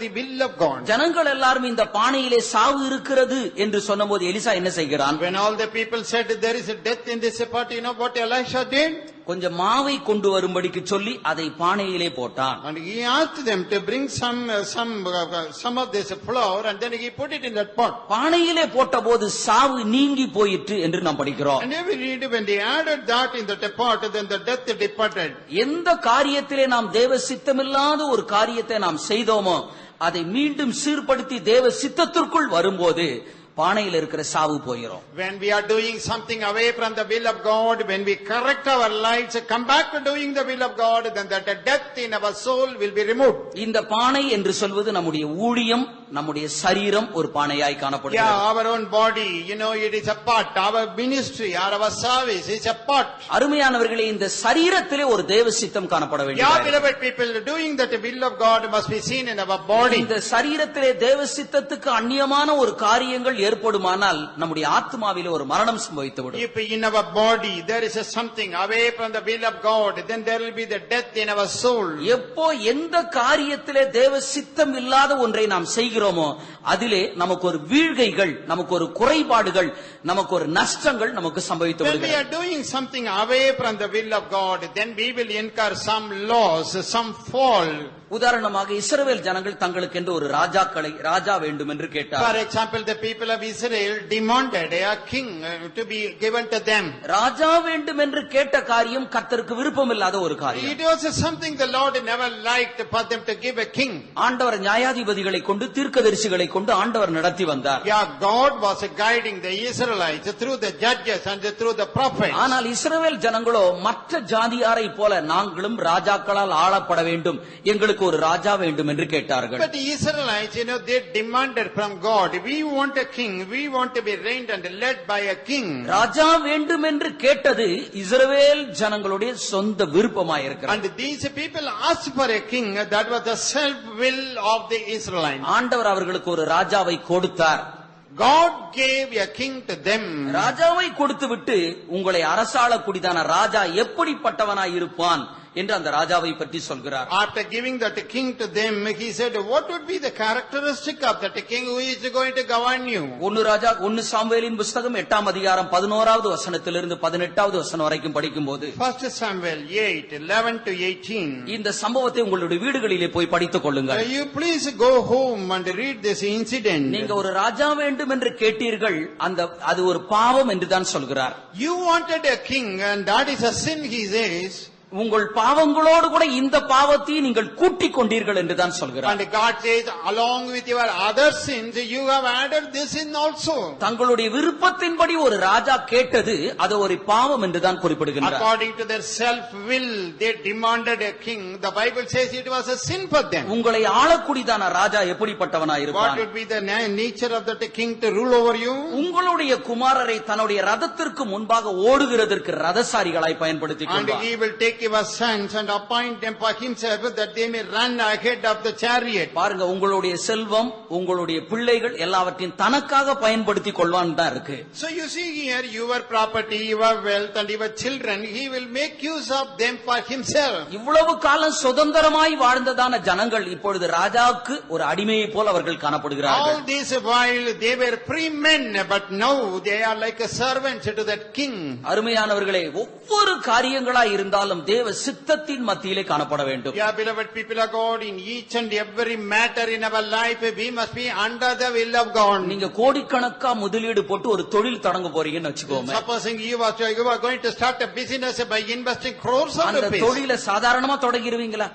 the will of God. ஜனங்கள் எல்லாரும் இந்த பானையிலே சாவு இருக்கிறது என்று சொன்னபோது எலிசா என்ன செய்கிறான்? When all the people said there is a death in this part, you know what Elisha did? கொஞ்சம் மாவை கொண்டு வரும்படிக்கு சொல்லி அதை பானையிலே போட்டான். And he asked them to bring some of this flour and then he put it in that pot. பானையிலே போட்டபோது சாவு நீங்கி போயிற்று என்று நாம் படிக்கிறோம். And we read when they added that in the pot, then the death departed. எந்த காரியத்திலே நாம் தேவ சித்தமில்லாத ஒரு காரியத்தை நாம் செய்தோமோ அதை மீண்டும் சீர்படுத்தி தேவ சித்தத்திற்குள் வரும்போது பானையில் இருக்கிற சாவு போயிடும். When we are doing something away from the will of God, when we correct our lives, come back to doing the will of God, then that death in our soul will be removed. இந்த பானை என்று சொல்வது நம்முடைய ஊழியம், நம்முடைய சரீரம் ஒரு பானையாய் காணப்படுகிறது. Yeah, our own body, you know, it is a pot. Our ministry or our service is a pot. அருமையானவர்களே, இந்த சரீரத்திலே ஒரு தேவ சித்தம் காணப்பட வேண்டும். Yeah, beloved people, doing that will of God must be seen in our body. இந்த சரீரத்திலே தேவ சித்தத்துக்கு அந்நியமான ஒரு காரியங்கள் ஏற்படுமானால் நம்முடைய ஆத்மாவிலே ஒரு மரணம் சம்பவித்துவிடும். If in our body there is something away from the will of God, then there will be the death in our soul. எப்போ எந்த காரியத்திலே தேவ சித்தம் இல்லாத ஒன்றை நாம் செய்கிறோமோ அதிலே நமக்கு ஒரு வீழ்கைகள், நமக்கு ஒரு குறைபாடுகள், நமக்கு ஒரு நஷ்டங்கள் நமக்கு சம்பவித்து When we are doing something away from the will of God, then we will incur some loss, some fall. உதாரணமாக இஸ்ரவேல் ஜனங்கள் தங்களுக்கு என்று ஒரு ராஜா வேண்டும் என்று கேட்டார். For example, the people of Israel demanded a king to be given to them. ராஜா வேண்டும் என்று கேட்ட காரியம் கர்த்தருக்கு விருப்பமில்லாத ஒரு காரியம். It was something the Lord never liked for them to give a king. ஆண்டவர் நியாயாதிபதிகளை கொண்டு தீர்க்கதரிசிகளை கொண்டு ஆண்டவர் நடத்தி வந்தார். Yeah, God was guiding the Israelites through the judges and through the prophets. ஆனால் இஸ்ரவேல் ஜனங்களோ மற்ற ஜாதியாரை போல நாங்களும் ராஜாக்களால் ஆளப்பட வேண்டும், எங்களுக்கு ஒரு ராஜா வேண்டும் என்று கேட்டார்கள். But the Israelites, you know, they demanded from God, we want a king, we want to be reigned and led by a king. ராஜா வேண்டும் என்று கேட்டது இஸ்ரவேல் ஜனங்களுடைய சொந்த விருப்பமாய் இருக்கிறது. And these people asked for a king, that was the self will of the Israelites. ஆண்டவர் அவர்களுக்கு ஒரு ராஜாவை கொடுத்தார். God gave a king to them. ராஜாவை கொடுத்து விட்டு உங்களை அரசாளக்கூடியதான ராஜா எப்படிப்பட்டவனாய் இருப்பான் என்று அந்த ராஜாவை பற்றி சொல்கிறார். After giving that king to them, he said, what would be the characteristic of that king who is going to govern you? 1 சாமுவேலின் புத்தகம் 8ஆம் அதிகாரம் 11வது வசனத்திலிருந்து 18வது வசனம் வரைக்கும் படிக்கும்போது 1 Samuel 8:11 to 18. இந்த சம்பவத்தை உங்களுடைய வீடுகளிலே போய் படித்துக் கொள்ளுங்கள். You please go home and read this incident. நீங்க ஒரு ராஜா வேண்டும் என்று கேட்டீர்கள், அது ஒரு பாவம் என்று தான் சொல்கிறார். You wanted a king and that is a sin, he says. உங்கள் பாவங்களோடு கூட இந்த பாவத்தை நீங்கள் கூட்டிக் கொண்டீர்கள் என்று தான் சொல்கிறார். And God says, along with your other sins, you have added this sin also. தங்களுடைய விருப்பத்தின்படி ஒரு ராஜா கேட்டது அது ஒரு பாவம் என்று தான் குறிப்பிடுகிறார். According to their self will, they demanded a king. The Bible says it was a sin for them. உங்களை ஆளக்கூடியதான ராஜா எப்படிப்பட்டவனாய் இருப்பான்? What would be the nature of that king to rule over you? உங்களுடைய குமாரரை தன்னுடைய ரதத்திற்கு முன்பாக ஓடுகிறதற்கு ரதசாரிகளாய் பயன்படுத்திக் And கொள்வார். he will take your sons and appoint them for himself that they may run ahead of the chariot. பாருங்க, உங்களுடைய செல்வம், உங்களுடைய பிள்ளைகள் எல்லாவற்றையும் தனக்காக பயன்படுத்திக் கொள்வான் தான் இருக்கு. So you see here, your property, your wealth and your children, he will make use of them for himself. இவ்வளவு காலம் சுதந்திரமாய் வாழ்ந்ததான ஜனங்கள் இப்பொழுது ராஜாவுக்கு ஒரு அடிமையை போல அவர்கள் காணப்படுகிறார்கள். All this while they were free men, but now they are like a servant to that king. அருமையானவர்களே, ஒவ்வொரு காரியங்களாய் இருந்தாலும் தேவ சித்தத்தின் மத்தியிலே காணப்பட வேண்டும். Yeah, beloved people of God, in each and every matter in our life, we must be under the will of God. நீங்க கோடிக்கணக்கா முதலீடு போட்டு ஒரு தொழில் தொடங்க போறீங்கன்னு வச்சுக்கோங்க. Supposing you are going to start a business by investing crores of அந்த rupees. தொழிலை சாதாரணமா தொடங்கிடுவீங்களா?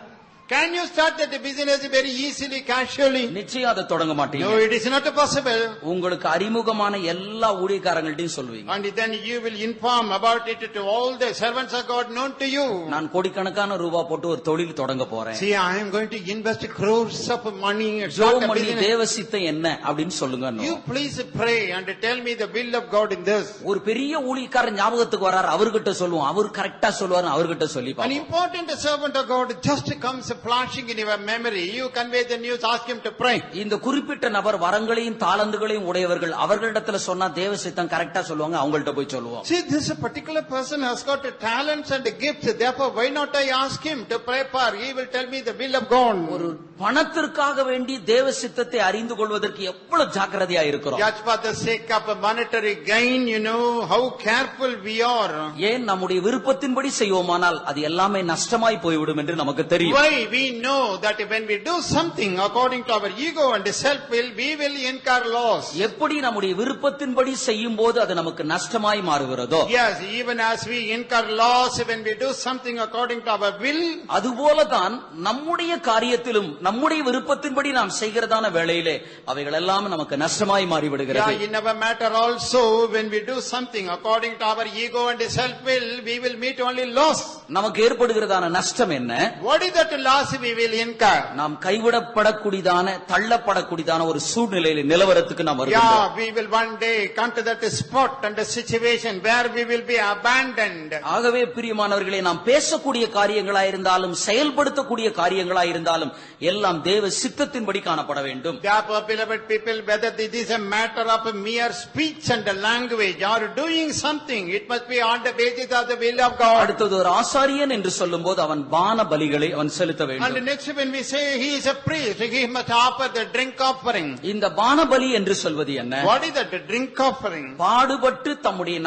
Can you start that business very easily, casually? நிச்சயம் அதை தொடங்க மாட்டீங்க. No, it is not possible. உங்களுக்கு அறிமுகமான எல்லா ஊழியக்காரங்கள்ட்டையும் சொல்வீங்க. And then you will inform about it to all the servants of God known to you. நான் கோடிக்கணக்கான ரூபாய் போட்டு ஒரு தொழில் தொடங்க போறேன். See, I am going to invest crores of money and start a business. தேவ சித்தம் என்ன அப்படினு சொல்லுங்க. You please pray and tell me the will of God in this. ஒரு பெரிய ஊழியக்காரர் ஞாபகத்துக்கு வரார், அவர்கிட்ட சொல்லுவோம், அவர் கரெக்ட்டா சொல்வார், அவர்கிட்ட சொல்லி பாப்போம். An important servant of God just comes flashing in your memory. You convey the news, ask him to pray. இந்த குறிப்பிட்ட நபர் வரங்களையும் தாளந்துகளையும் உடையவர்கள், அவர்களிடத்துல சொன்னா தேவ சித்தம் கரெக்ட்டா சொல்லுவாங்க, அவங்கள்ட்ட போய் சொல்லுவோம். See, this particular person has got talents and gifts, therefore why not I ask him to pray for? He will tell me the will of God. ஒரு பணத்திற்காக வேண்டி தேவ சித்தத்தை அறிந்து கொள்வதற்கு எவ்வளவு ஜாக்கிரதையா இருக்கிறோம். Just for the sake of monetary gain, you know how careful we are. ஏன் நம்முடைய விருப்பத்தின்படி செய்வோமானால் அது எல்லாமே நஷ்டமாய் போய்விடும் என்று நமக்கு தெரியும். Why? We know that when we do something according to our ego and self will, we will incur loss. எப்படி நம்முடைய விருப்பத்தின்படி செய்யும்போது அது நமக்கு நஷ்டமாய் மாறுகிறதோ, yes, even as we incur loss when we do something according to our will, அதுபோலதான் நம்முடைய காரியத்திலும் நம்முடைய விருப்பத்தின்படி நாம் செய்கிறதான வேளையிலே அவைகள் எல்லாம் நமக்கு நஷ்டமாய் மாறிவிடுகிறது. in our matter also, when we do something according to our ego and self will, we will meet only loss. நமக்கு ஏற்படுகிறதான நஷ்டம் என்ன? What is that loss we will incur? நாம் கைவிடப்படக்கூடியதான தள்ளப்படக்கூடியதான ஒரு சூழ்நிலையில நிலவரத்துக்கு நாம் வருகிறோம். Yeah, we will one day come to that spot and the situation where we will be abandoned. ஆகவே பிரியமானவர்களே, நாம் பேசக்கூடிய காரியங்களாயிருந்தாலும் செயல்படுத்தக்கூடிய காரியங்களாயிருந்தாலும் எல்லாம் தேவ சித்தத்தின்படி காணப்பட வேண்டும். Therefore, beloved people, whether this is a matter of mere speech and language or doing something, it must be on the basis of the will of God. அடுத்தது ஒரு ஆசாரியன் என்று சொல்லும்போது அவன் பான பலிகளை அவன் செலுத்த வேண்டும். And next, when we say he is a priest, he must offer the drink offering. இந்த பான பலி என்று சொல்வது என்ன? What is that drink offering? பாடுபட்டு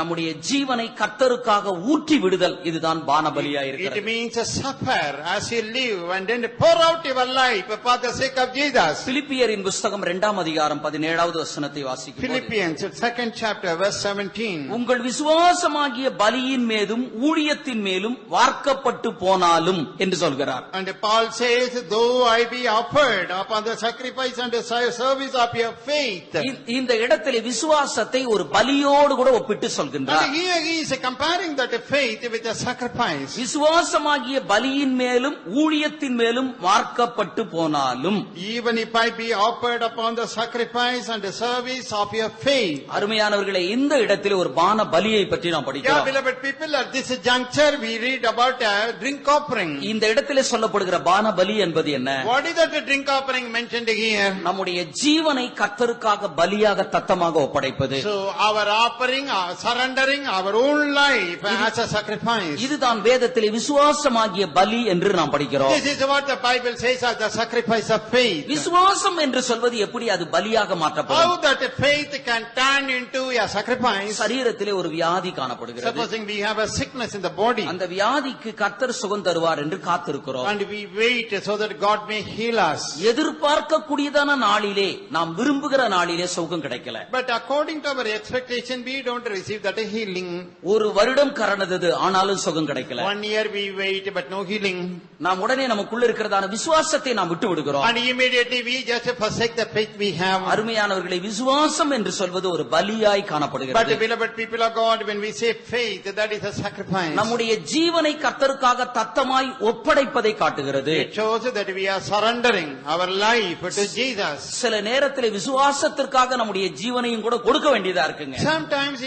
நம்முடைய ஜீவனை கர்த்தருக்காக ஊற்றி விடுதல், இதுதான் பான பலியா இருக்கிறது. It means suffer as you live and then pour out your life for the sake of Jesus. பிலிப்பியரின் புத்தகம் 2ஆம் அதிகாரம் 17வது வசனத்தை வாசிக்கும்போது, Philippians 2nd chapter verse 17. உங்கள் விசுவாசமாகிய பலியின் மேலும் ஊழியத்தின் மேலும் வார்க்கப்பட்டு போனாலும் என்று சொல்கிறார். And Paul says, though I be offered upon the sacrifice and the service of your faith. இந்த இடத்திலே விசுவாசத்தை ஒரு பலியோடு கூட ஒப்பிட்டு சொல்கின்றார். And here he is comparing that faith with a sacrifice. விசுவாசமாகிய பலியின் மேலும் ஊழியத்தின் மேலும் வார்க்கப்பட்டு போனாலும், even if I be offered upon the sacrifice and the service of your faith. அருமையானவர்களே, இந்த இடத்திலே ஒரு பான பலியை பற்றி நாம் படிக்கிறோம். Yeah, beloved people, at this juncture we read about a drink offering. இந்த இடத்திலே சொல்லப்படுகிற பான பலி என்பது என்ன? What is that drink offering mentioned here? நம்முடைய ஜீவனை கர்த்தருக்காக பலியாக தத்தமாக ஒப்படைப்பது. So our offering, our surrendering our own life as a sacrifice. இதுதான் வேதத்திலே விசுவாசமாகிய பலி என்று நாம் படிக்கிறோம். This is what the Bible says as the sacrifice of faith. விசுவாசம் என்று சொல்வது எப்படி அது பலியாக மாற்றப்படும்? How that faith can turn into a sacrifice? சரீரத்திலே ஒரு வியாதி காணப்படுகிறது. Supposing we have a sickness in the body. அந்த வியாதிக்கு கர்த்தர் சுகம் தருவார் என்று காத்திருக்கிறோம். And we wait so that God may heal us. எதிர்பார்க்கக்கூடியதான நாளிலே, நாம் விரும்புகிற நாளிலே சுகம் கிடைக்கல. But according to our expectation, we don't receive that healing. ஒரு வருடம் கடந்தது, ஆனாலும் சுகம் கிடைக்கல. 1 year we wait but no healing. நாம் உடனே நமக்குள்ள இருக்கிறதான விசுவாசத்தை நாம் விட்டு விடுகிறோம். And immediately we just forsake the faith we have. அருமையானவர்களே, விசுவாசம் என்று சொல்வது ஒரு பலியாய் காணப்படுகிறது. But beloved people of God, when we say faith, that is a sacrifice. நம்முடைய ஜீவனை கர்த்தருக்காக தத்தமாய் ஒப்படைப்பதை காட்டுகிறது. It shows that we are surrendering our life to Jesus. சில நேரத்திலே விசுவாசத்திற்காக நம்முடைய ஜீவனையும் கூட கொடுக்க வேண்டியதா இருக்குங்க. Sometimes,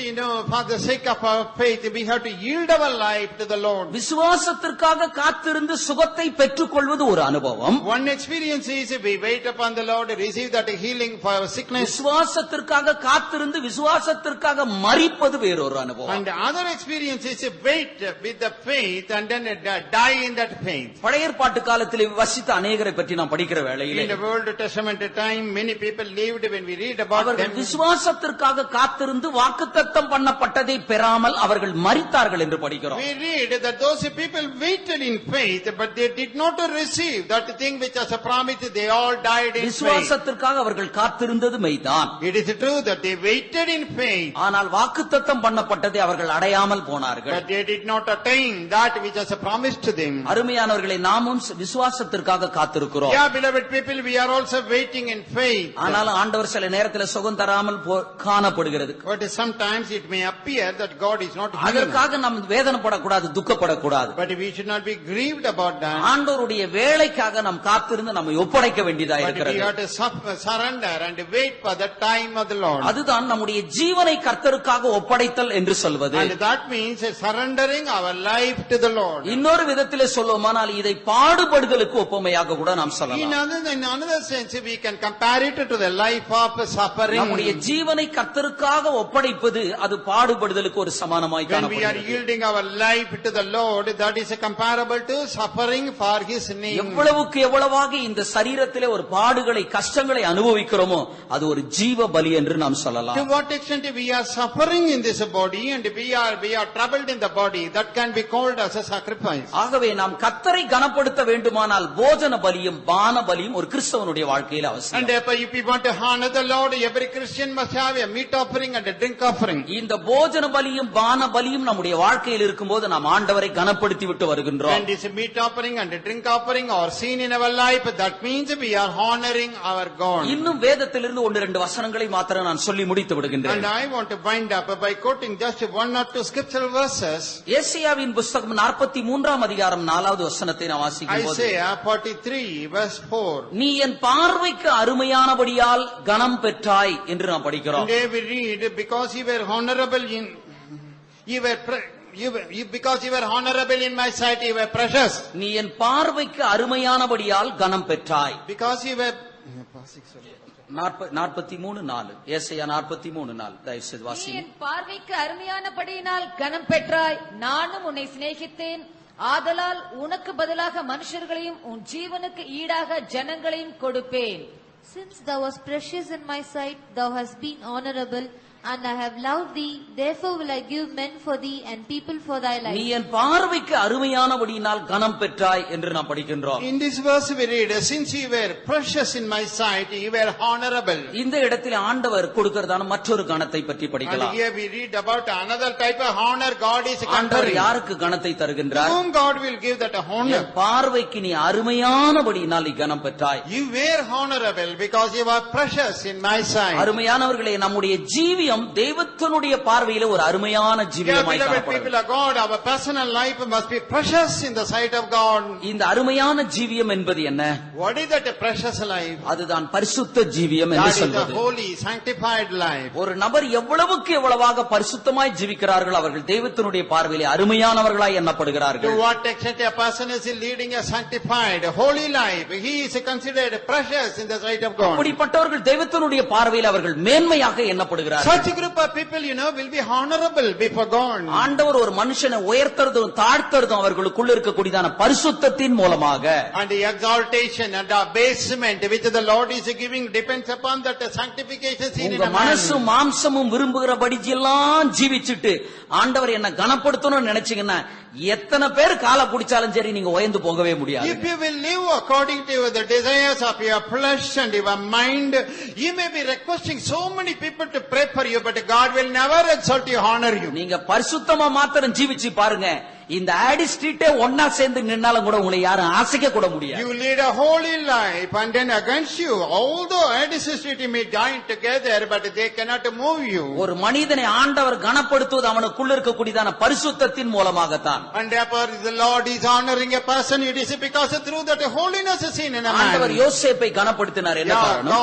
for the sake of our faith, we have to yield our life to the Lord. விசுவாசத்திற்காக காத்திருந்து சுகத்தை பெற்றுக்கொள்வது ஒரு அனுபவம். One experience is we wait upon the Lord to receive that healing for our sickness. விசுவாசத்திற்காக காத்திருந்து விசுவாசத்திற்காக மரிப்பது வேறொரு அனுபவம். And other experience is wait with the faith and then die in that faith. பழைய ஏற்பாட்டு காலத்தில் வசித்த அநேகரை பற்றி நாம் படிக்கிற வேளையிலே, In the Old Testament time, many people lived. When we read about அவர்கள் them, விசுவாசத்திற்காக காத்திருந்து வாக்குத்தத்தம் பண்ணப்பட்டதை பெறாமல் அவர்கள் மரித்தார்கள் என்று படிக்கிறோம். we read that those people waited in faith, but they did not receive that thing which was promised. They all died in faith. விசுவாசத்திற்காக அவர்கள் காத்திருந்தது மெய்தான். It is true that they waited in faith, ஆனால் வாக்குத்தத்தம் பண்ணப்பட்டதை அவர்கள் அடையாமல் போனார்கள். but they did not attain that which was promised to them. அருமையானவர்களை, நாமும் விசுவாசத்திற்காக காத்திருக்கிறோம். Yeah, beloved people, we are also waiting in faith. ஆனாலும் ஆண்டவர் சில நேரத்தில் சுகம் தராமல் காணப்படுகிறது. But sometimes it may appear that God is not healing. அதற்காக நாம் வேதனைப்படக்கூடாது, துக்கப்படக்கூடாது. But we should not be grieved about that. ஆண்டவருடைய வேலைக்காக நாம் காத்திருந்து நம்மை ஒப்படைக்க வேண்டியதா இருக்கிறது. But we have to surrender and wait for the time of the Lord. அதுதான் நம்முடைய ஜீவனை கர்த்தருக்காக ஒப்படைத்தல் என்று சொல்வது. And that means surrendering our life to the Lord. இன்னொரு விதத்திலே சொல்லுமானால் இதை பாடுபடுதலுக்கு ஒப்புமையாக கூட நாம் சொல்லலாம். In another sense we can compare it to the life of suffering. நம்முடைய ஜீவனை கர்த்தருக்காக ஒப்படைப்பது அது பாடுபடுதலுக்கு ஒரு சமானமாய் காணப்படுகிறது. When we are yielding our life to the Lord, that is comparable to suffering for His name. எவ்வளவுக்கு எவ்வளவாக இந்த சரீரத்திலே ஒரு பாடுகளை கஷ்டங்களை அனுபவிக்கிறோமோ அது ஒரு ஜீவ பலி என்று நாம் சொல்லலாம். To what extent we are suffering in this body and we are troubled in the body, that can be called as a sacrifice. ஆகவே நாம் கர்த்தரை கனப்படுத்த வேண்டுமானால் போஜன பலியும் பான பலியும் ஒரு கிறிஸ்தவனுடைய வாழ்க்கையில் அவசியம். And if we want to honor the Lord, every Christian must have a meat offering and a drink offering. இந்த போஜன பலியும் பான பலியும் நம்முடைய வாழ்க்கையில் இருக்கும்போது நாம் ஆண்டவரை கனப்படுத்தி விட்டு வருகின்றோம். And this meat offering and a drink offering are seen in our life, that means we are honoring our God. இன்னும் வேதத்திலிருந்து ஒன்று இரண்டு வசனங்களை மாத்திரம் நான் சொல்லி முடித்து விடுகின்றேன். And I want to wind up by quoting just one or two scriptural verses. ஏசாயாவின் புத்தகம் 43ஆம் அதிகாரம் 4வது வசனத்தை நான் வாசிக்கும்போது Isaiah 43 verse 4. நீ என் பார்வைக்கு அருமையானபடியால் கனம் பெற்றாய் என்று நாம் படிக்கிறோம். Today we read, because you were honorable in because you were honorable in my sight, you were precious. நீ என் பார்வைக்கு அருமையானபடியால் கனம் பெற்றாய். Because you were 43:4 ஏசாயா 43:4 தயவு செய்து நீ வாசிங்க. என் பார்வைக்கு அருமையானபடியினால் கனம் பெற்றாய், நானும் உன்னை சிநேகித்தேன். ஆதலால் உனக்கு பதிலாக மனுஷர்களையும் உன் ஜீவனுக்கு ஈடாக ஜனங்களையும் கொடுப்பேன். Since thou wast precious in my sight, thou hast been honorable, and I have loved thee, therefore will I give men for thee and people for thy life. நீ என் பார்வைக்கு அருமையானபடியினால் கனம் பெற்றாய் என்று நாம் படிக்கின்றோம். In this verse we read, since you were precious in my sight, you were honorable. இந்த இடத்தில் ஆண்டவர் கொடுக்கிறதான மற்றொரு கணத்தை பற்றி And படிக்கலாம். here we read about another type of honor God is ஆண்டவர் conferring. யாருக்கு கணத்தை தருகின்றார்? Whom God will give that honor. என் பார்வைக்கு நீ அருமையானபடியினால் நீ கனம் பெற்றாய். You were honorable because you were precious in my sight. அருமையானவர்களே, நம்முடைய ஜீவியம் தெய்வத்தினுடைய பார்வையிலே ஒரு அருமையான ஜீவியமாய் Beloved காணப்படுகிறது. people of God, our personal life must be precious in the sight of God. இந்த அருமையான ஜீவியம் என்பது என்ன? What is that precious life? அதுதான் பரிசுத்த ஜீவியம் என்று That is the சொல்வது. holy, sanctified life. ஒரு நபர் எவ்வளவுக்கு எவ்வளவாக பரிசுத்தமாய் ஜீவிக்கிறார்கள் அவர்கள் தெய்வத்தினுடைய பார்வையிலே அருமையானவர்களாய் To எண்ணப்படுகிறார்கள். what extent a person is leading a sanctified, holy life, he is considered precious in the sight of God. அப்படிப்பட்டவர்கள் தெய்வத்தினுடைய பார்வையில் அவர்கள் மேன்மையாக எண்ணப்படுகிறார்கள். Such a group of people, will be honorable before God. ஆண்டவர் ஒரு மனுஷனை உயர்த்துறதும் தாழ்த்துறதும் அவர்களுக்குள்ள இருக்கக்கூடியதான பரிசுத்தத்தின் மூலமாக. And the exaltation and the abasement which the Lord is giving depends upon that sanctification seen in உங்க a man. மனசும் மாம்சமும் விரும்புகிறபடி எல்லாம் ஜீவிச்சுட்டு ஆண்டவர் என்ன கனப்படுத்தணும்னு நினைச்சீங்கன்னா எத்தனை பேர் காலை பிடிச்சாலும் சரி நீங்க உயர்ந்து போகவே முடியாது. If you will live according to the desires of your flesh and your mind, you may be requesting so many people to pray for you, but God will never exalt you, honor you. நீங்க பரிசுத்தமா மாத்திரம் ஜீவிச்சு பாருங்க, இந்த ஆடி ஸ்ட்ரீட்டே ஒன்னா சேர்ந்து நின்னாலும் கூட உங்களை யாரும் ஆசைக்க கூட முடியாது. You lead a holy life and then against you, although Addis Street may join together, but they cannot move you. ஒரு மனிதனை ஆண்டவர் கனப்படுத்துவது அவனுக்குள்ள இருக்கக்கூடியதான பரிசுத்தத்தின் மூலமாகத்தான். And therefore the Lord is honoring a person, it is because through that holiness is seen in a man. ஆண்டவர் யோசேப்பை கனப்படுத்தினார், என்ன காரணம்?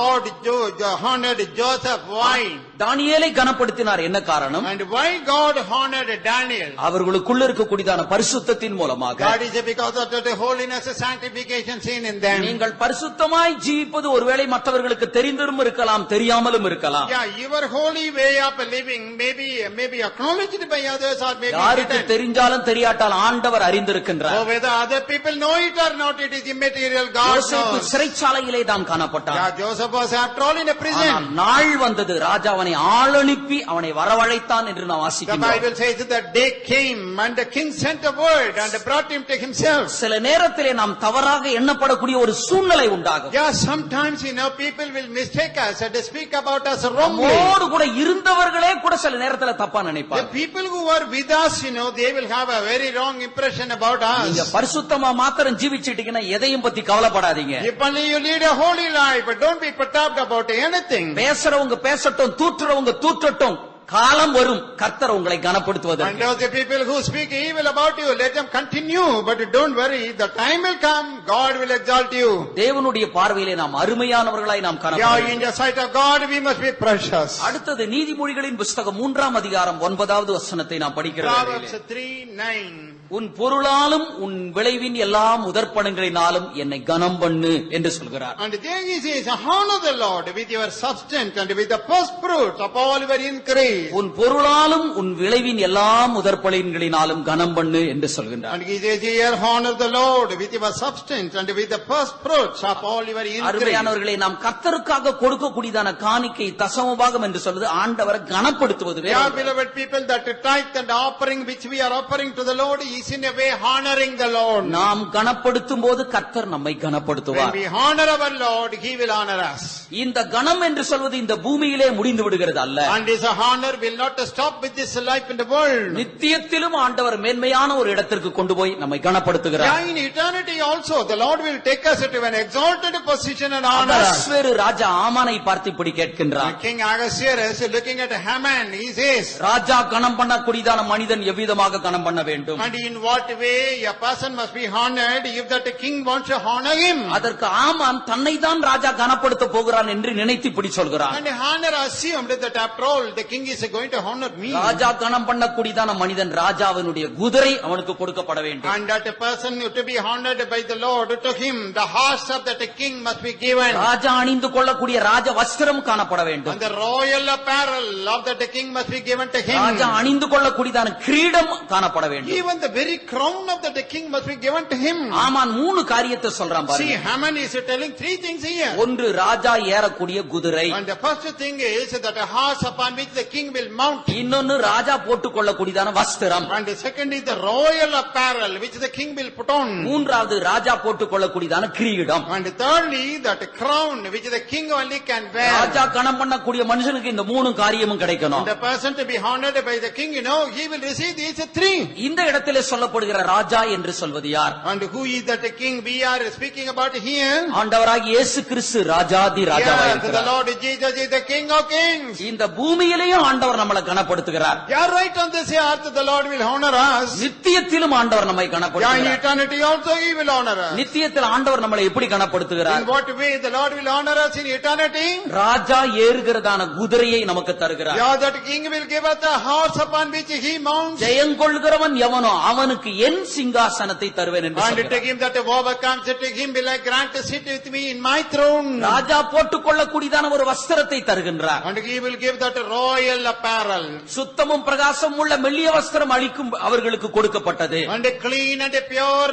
God honored Joseph, why? தானியேலை கனப்படுத்தினார், என்ன காரணம்? And why God honored Daniel? அவர்களுக்குள்ள இருக்கக்கூடியதான பரிசுத்தத்தின் மூலமாக. God is because of the holiness and sanctification seen in them. நீங்கள் பரிசுத்தமாய் ஜீவிப்பது ஒருவேளை மற்றவர்களுக்கு தெரிந்தும் இருக்கலாம், தெரியாமலும் இருக்கலாம். Yeah, your holy way of living maybe acknowledged by others or maybe யாருக்கு hidden. தெரிஞ்சாலும் தெரியாட்டால் ஆண்டவர் அறிந்திருக்கின்றார். So whether other people know it or not, it is immaterial. God யோசேப்பு knows. சிறைச்சாலையிலே தான் காணப்பட்டான். Yeah, Joseph was after all in a prison. ஆனால் நாள் வந்தது, ராஜா அவனை ஆள் அனுப்பி அவனை வரவழைத்தான் என்று நாம் The வாசிக்கிறோம். Bible says that day came and the king sent a word and brought him to himself. சில நேரத்திலே நாம் தவறாக எண்ணப்படக்கூடிய ஒரு சூழ்நிலை உண்டாகும். Yeah, sometimes people will mistake us and speak about us wrongly. நம்மோடு கூட இருந்தவர்களே கூட சில நேரத்துல தப்பா நினைப்பாங்க. The people who are with us, they will have a very wrong impression about us. நீங்க பரிசுத்தமா மாத்திரம் ஜீவிச்சிட்டீங்கன்னா எதையும் பத்தி கவலைப்படாதீங்க. If only you lead a holy life, but don't be perturbed about anything. பேசுறவங்க பேசட்டும், தூற்றுறவங்க தூற்றட்டும், காலம் வரும் கர்த்தர் உங்களை கனப்படுத்துவதற்கு. And those the people who speak evil about you, let them continue, but don't worry, the time will come, God will exalt you. தேவனுடைய பார்வையிலே நாம் அருமையானவர்களாய் நாம் Yeah, in the sight of God we must be precious. அடுத்தது நீதிமொழிகளின் புத்தகம் 3ஆம் அதிகாரம் 9வது வசனத்தை நாம் படிக்கிறோம். Proverbs 3:9. உன் பொருளாலும் உன் விளைவின் எல்லா முதற்பணங்களினாலும் என்னை கனம் பண்ணு என்று சொல்கிறார். And there he says, honor the Lord with your substance and with the first fruits of all your increase. உன் பொருளாலும் உன் விளைவின் எல்லா முதற்பலன்களினாலும் கனம் பண்ணு என்று சொல்கிறார். And he says here, honor the Lord with your substance and with the first fruits of all your increase. அருமையானவர்களே, நாம் கர்த்தருக்காக கொடுக்கக்கூடியதான காணிக்கை தசமபாகம் என்று சொல்வது ஆண்டவரை கனப்படுத்துவது. Yeah, beloved people, that tithe and offering which we are offering to the Lord is in a way honoring the Lord. நாம் கனப்படுத்தும் போது கர்த்தர் நம்மை கனப்படுத்துவார். When we honor our Lord, he will honor us. இந்த கனம் என்று சொல்வது இந்த பூமியிலே முடிந்து விடுகிறது அல்ல. And this honor will not stop with this life in the world. நித்தியத்திலும் ஆண்டவர் மேன்மையான ஒரு இடத்திற்கு கொண்டு போய் நம்மை கனப்படுத்துகிறார். Yeah, in eternity also the Lord will take us to an exalted position and honor us. அகஸ்வேரு ராஜா ஆமானை பார்த்து இப்படி கேட்கின்றார். King Ahasuerus looking at Haman, he says, ராஜா கனம் பண்ணக்கூடியதான மனிதன் எவ்விதமாக கனம் பண்ண வேண்டும்? and in what way a person must be honored if that king wants to honor him? அதற்கு ஆமான் தன்னை தான் ராஜா கனப்படுத்த போகிறான் என்று நினைத்து இப்படி சொல்கிறான். And Haman assumed that after all the king is going to honor me. ராஜா கனம் பண்ணக்கூடியதான மனிதன் ராஜாவினுடைய குதிரை அவனுக்கு கொடுக்கப்பட வேண்டும். And that person to be honored by the Lord, to him the horse of that king must be given. ராஜா அணிந்து கொள்ளக்கூடிய ராஜ வஸ்திரம் காணப்பட வேண்டும். And the royal apparel of that king must be given to him. ராஜா அணிந்து கொள்ளக்கூடியதான கிரீடம் காணப்பட வேண்டும். Even the very crown of that king must be given to him. ஆமான் 3 காரியத்தை சொல்றான் பாருங்க. See, Haman is telling 3 things here. ஒன்று ராஜா ஏறக்கூடிய குதிரை. And the first thing is that a horse upon which the king will mount. இன்னொன்னு ராஜா போட்டுக் கொள்ளக்கூடியதான வஸ்திரம். And the second is the royal apparel which the king will put on. மூன்றாவது ராஜா போட்டுக் கொள்ளக்கூடியதான கிரீடம். And thirdly that crown which the king only can wear. ராஜா கனம் பண்ணக்கூடிய மனுஷனுக்கு இந்த 3 காரியமும் கிடைக்கணும். And the person to be honored by the king, he will receive these 3. இந்த இடத்திலே சொல்லப்படுகிற ராஜா என்று சொல்வது யார்? And who is that king we are speaking about here? ஆண்டவராகிய இயேசு கிறிஸ்து ராஜாதி ராஜாவாய் Yes, the இருக்கிறார். Lord Jesus is the King of Kings. இந்த பூமியிலேயும் ஆண்டவர் நம்மளை கனப்படுத்துகிறார். Yeah, right on this earth the Lord will honor us. நித்தியத்திலும் ஆண்டவர் நம்மை Yeah, in கனப்படுத்துகிறார். eternity also he will honor us. நித்தியத்தில் ஆண்டவர் நம்மளை எப்படி கனப்படுத்துகிறார்? In what way the Lord will honor us in eternity? ராஜா ஏறுகிறதான குதிரையை நமக்கு தருகிறார். Yeah, that king will give us the horse upon which he mounts. ஜெயங்கொள்கிறவன் எவனோ அவனுக்கு என் சிங்காசனத்தை தருவேன் என்று And to சொல்கிறார். him that overcomes, to him will I grant to sit with me in my throne. ராஜா போட்டுக் கொள்ளக்கூடியதான ஒரு வஸ்திரத்தை தருகின்றார். And he will give that royal apparel. சுத்தமும் பிரகாசம் உள்ள மெல்லிய வஸ்திரம் அளிக்கும் அவர்களுக்கு கொடுக்கப்பட்டது. And a clean and a pure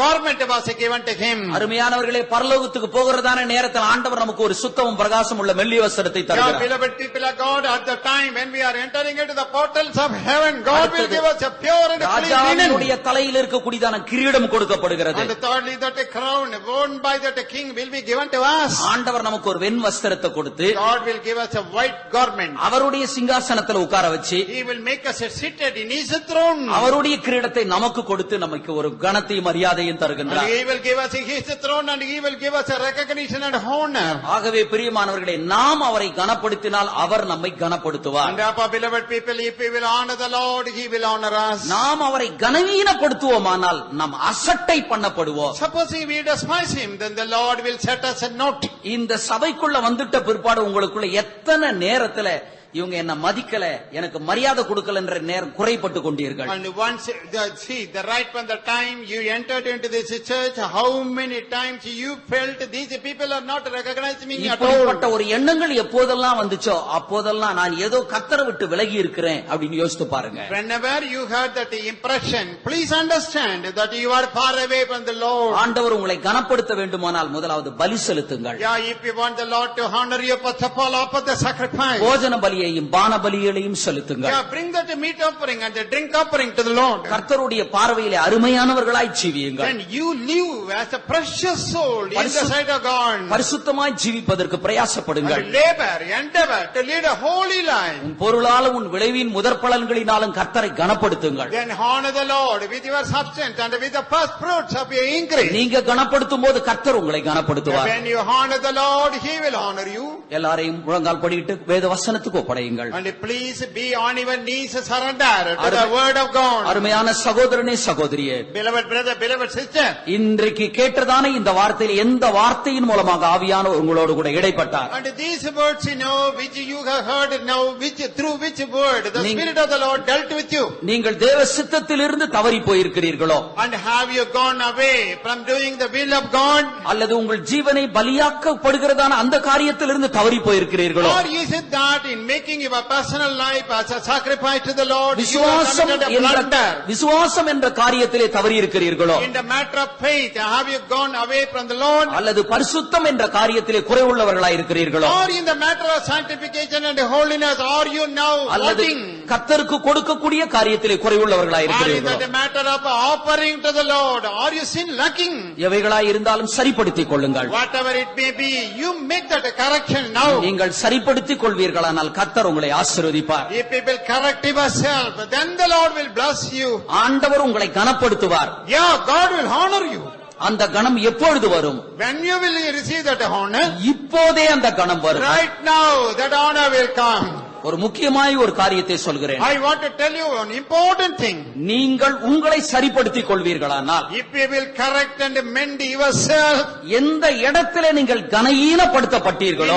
garment was given to him. அருமையானவர்களே, பரலோகத்துக்கு போகிறதான நேரத்தில் ஆண்டவர் நமக்கு ஒரு சுத்தமும் பிரகாசம் உள்ள மெல்லிய வஸ்திரத்தை Yeah, தருகிறார். beloved people of God, at the time when we are entering into the portals of heaven, God will give us a pure and clean linen. ராஜாவினுடைய தலையில் இருக்கக்கூடியதான கிரீடம் கொடுக்கப்படுகிறது. And thirdly, that a crown worn by that king will be given to us. ஆண்டவர் நமக்கு ஒரு வெண் வஸ்திரத்தை கொடுத்து God will give us a white garment. அவருடைய சிங்காசனத்தில் உட்கார வச்சு He will make us seated in his throne. அவருடைய கிரீடத்தை நமக்கு கொடுத்து நமக்கு ஒரு கனத்தையும் மரியாதையும் And தருகின்றார். he will give us his throne and he will give us a recognition and honor. ஆகவே பிரியமானவர்களே, நாம் அவரை கனப்படுத்தினால் அவர் நம்மை கனப்படுத்துவார். And therefore, beloved people, if we will honor the Lord, he will honor us. நாம் அவரை கனவீனப்படுத்துவோமானால் நாம் அசட்டை பண்ணப்படுவோம். Suppose we despise him, then the Lord will set us a note. இந்த சபைக்குள்ள வந்துட்ட பிற்பாடு உங்களுக்குள்ள எத்தனை நேரத்துல இவங்க என்ன மதிக்கல, எனக்கு மரியாதை கொடுக்கலன்ற நேரம் குறைப்பட்டு கொண்டீர்கள். And once, see, the right from the time you entered into this church, how many times you felt these people are not recognizing me at all. இப்படிப்பட்ட ஒரு எண்ணங்கள் எப்போதெல்லாம் வந்துச்சோ அப்போதெல்லாம் நான் ஏதோ கர்த்தரை விட்டு விலகி இருக்கிறேன் அப்படின்னு யோசித்து பாருங்க. Whenever you had that impression, please understand that you are far away from the Lord. ஆண்டவர் உங்களை கனப்படுத்த வேண்டுமானால் முதலாவது பலி செலுத்துங்கள். Yeah, if you want the Lord to honor you, first of all, offer the sacrifice. போஜன பலியை பலியையும் பான பலிகளையும் செலுத்துங்கள். Yeah, bring that meat offering and the drink offering to the Lord. கர்த்தருடைய பார்வையிலே அருமையானவர்களாய் ஜீவியுங்கள். Then you live as a precious soul in the sight of God. பரிசுத்தமாய் ஜீவிப்பதற்கு பிரயாசப்படுங்கள். And labor, endeavor to lead a holy life. உன் பொருளாலும் உன் விளைவின் முதற் பலன்களினாலும் கர்த்தரை கனப்படுத்துங்கள். Then honor the Lord with your substance and with the first fruits of your increase. நீங்க கனப்படுத்தும் போது கர்த்தர் உங்களை கனப்படுத்துவார். When you honor the Lord, He will honor you. எல்லாரையும் முழங்கால் படியிட்டு வேத வசனத்துக்கு ஒப்படையுங்கள். And please be on your knees, surrender to the word of God. அருமையான சகோதரனே சகோதரியே, Beloved brother, beloved sister, இன்றைக்கு கேட்டதான இந்த வார்த்தையில் எந்த வார்த்தையின் மூலமாக ஆவியானவர் உங்களோடு கூட இடைப்பட்டார்? and these words which you have heard now, through which word the Spirit of the Lord dealt with you. நீங்கள் தேவ சித்தத்திலிருந்து தவறி போயிருக்கிறீர்களோ? And have you gone away from doing the will of God? அல்லது உங்கள் ஜீவனை பலியாக்கப்படுகிறதான அந்த காரியத்திலிருந்து தவறி போயிருக்கிறீர்களோ? Or is it that in making your personal life as a sacrifice to the Lord, you have விசுவாசம் committed a blunder? விசுவாசம் என்ற காரியத்திலே தவறி இருக்கிறீர்களோ? In the matter of faith, have you gone away from the Lord? அல்லது பரிசுத்தம் என்ற காரியத்திலே குறைவுள்ளவர்களாய் இருக்கிறீர்களோ? Or in the matter of sanctification and holiness, are you now அல்லது wanting? கர்த்தருக்கு கொடுக்கக்கூடிய காரியத்திலே குறைவுள்ளவர்களாய் Or in இருக்கிறீர்களோ? the matter of offering to the Lord, are you sin lacking? எவைகளாய் இருந்தாலும் சரிப்படுத்திக் கொள்ளுங்கள். Whatever it may be, you make that a correction now. நீங்கள் சரிப்படுத்திக் கொள்வீர்களானால் கர்த்தர் உங்களை ஆசீர்வதிப்பார். If you will correct yourself, then the Lord will bless you. ஆண்டவர் உங்களை கனப்படுத்துவார். Yeah, God will honor you. அந்த கணம் எப்பொழுது வரும்? When you will receive that honor, இப்போதே அந்த கணம் வரும். right now that honor will come. ஒரு முக்கியமாய் ஒரு காரியத்தை சொல்கிறேன். I want to tell you an important thing. நீங்கள் உங்களை சரிப்படுத்திக் கொள்வீர்களானால், If you will correct and mend yourself, எந்த இடத்திலே நீங்கள் கனஈனப்படுத்தப்பட்டீர்களோ,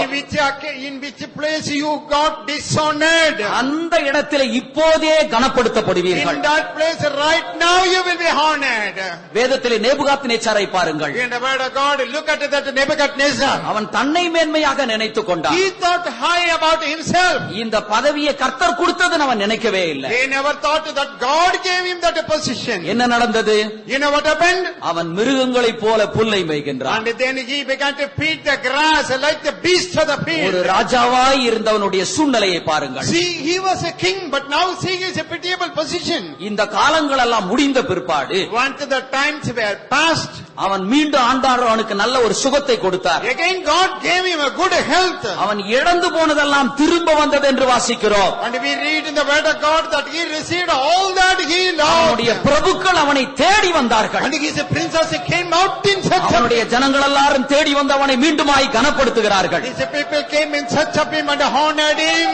in which place you got dishonored, அந்த இடத்திலே இப்போதே கனப்படுத்தப்படுவீர்கள். in that place right now you will be honored. வேதத்திலே நேபுகாத்நேச்சாரை பாருங்கள். In the word of God, look at that Nebuchadnezzar. அவன் தன்னை மேன்மையாக நினைத்துக் கொண்டான். He thought high about himself. இந்த பதவியை கர்த்தர் கொடுத்ததுன்னு அவன் நினைக்கவே இல்லை. He never thought that God gave him that position. என்ன நடந்தது? You know what happened? அவன் மிருகங்களைப் போல புல்லை மேய்கின்றான். And then he began to feed the grass like the beasts of the field. ஒரு ராஜாவாய் இருந்தவனுடைய சூழ்நிலையை பாருங்கள். See, he was a king, but now see his a pitiable position. இந்த காலங்கள் எல்லாம் முடிந்த பிற்பாடு, Once the times were past, அவன் மீண்டும் ஆண்டவர் அவனுக்கு நல்ல ஒரு சுகத்தை கொடுத்தார். again God gave him a good health. அவன் இழந்து போனதெல்லாம் திரும்ப வந்தது என்று வாசிக்கிறோம். And we read in the word of God that he received all that he loved. அவனுடைய பிரபுக்கள் அவனை தேடி வந்தார்கள். And his princess came out in search of அவனுடைய him. ஜனங்கள் எல்லாரும் தேடி வந்து அவனை மீண்டுமாய் கனப்படுத்துகிறார்கள். His people came in search of him and honored him.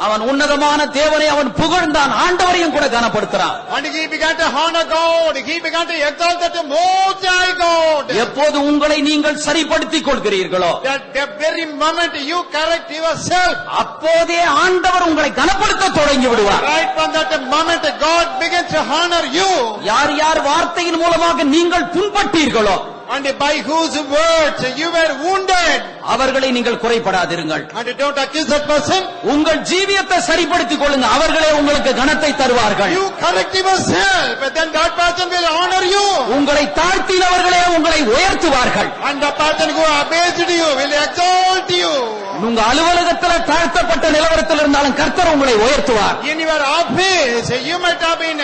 அவன் உன்னதமான தேவனை அவன் புகழ்ந்தான், ஆண்டவரையும் கூட கனப்படுத்துறான். And he began to honor God. He began to exalt that most high God. எப்போது உங்களை நீங்கள் சரிப்படுத்திக் கொள்கிறீர்களோ, That the very moment you correct yourself, அப்போதே ஆண்டவர் உங்களை கனப்படுத்த தொடங்கி விடுவார். right from that moment God begins to honor you. யார் யார் வார்த்தையின் மூலமாக நீங்கள் புண்பட்டீர்களோ, And by whose words you were wounded, அவர்களை நீங்கள் குறைபடாதிருங்கள். and don't accuse that person. உங்கள் ஜீவியத்தை சரிப்படுத்திக் கொள்ளுங்க, அவர்களே உங்களுக்கு கனத்தை தருவார்கள். You correct yourself, then that person will honor you. உங்களை தாழ்த்தினவர்களே உங்களை உயர்த்துவார்கள். And the person who abased you will exalt you. உங்க அலுவலகத்தில் தாழ்த்தப்பட்ட நிலவரத்தில் இருந்தாலும் கர்த்தர் உங்களை உயர்த்துவார். In your office you might have been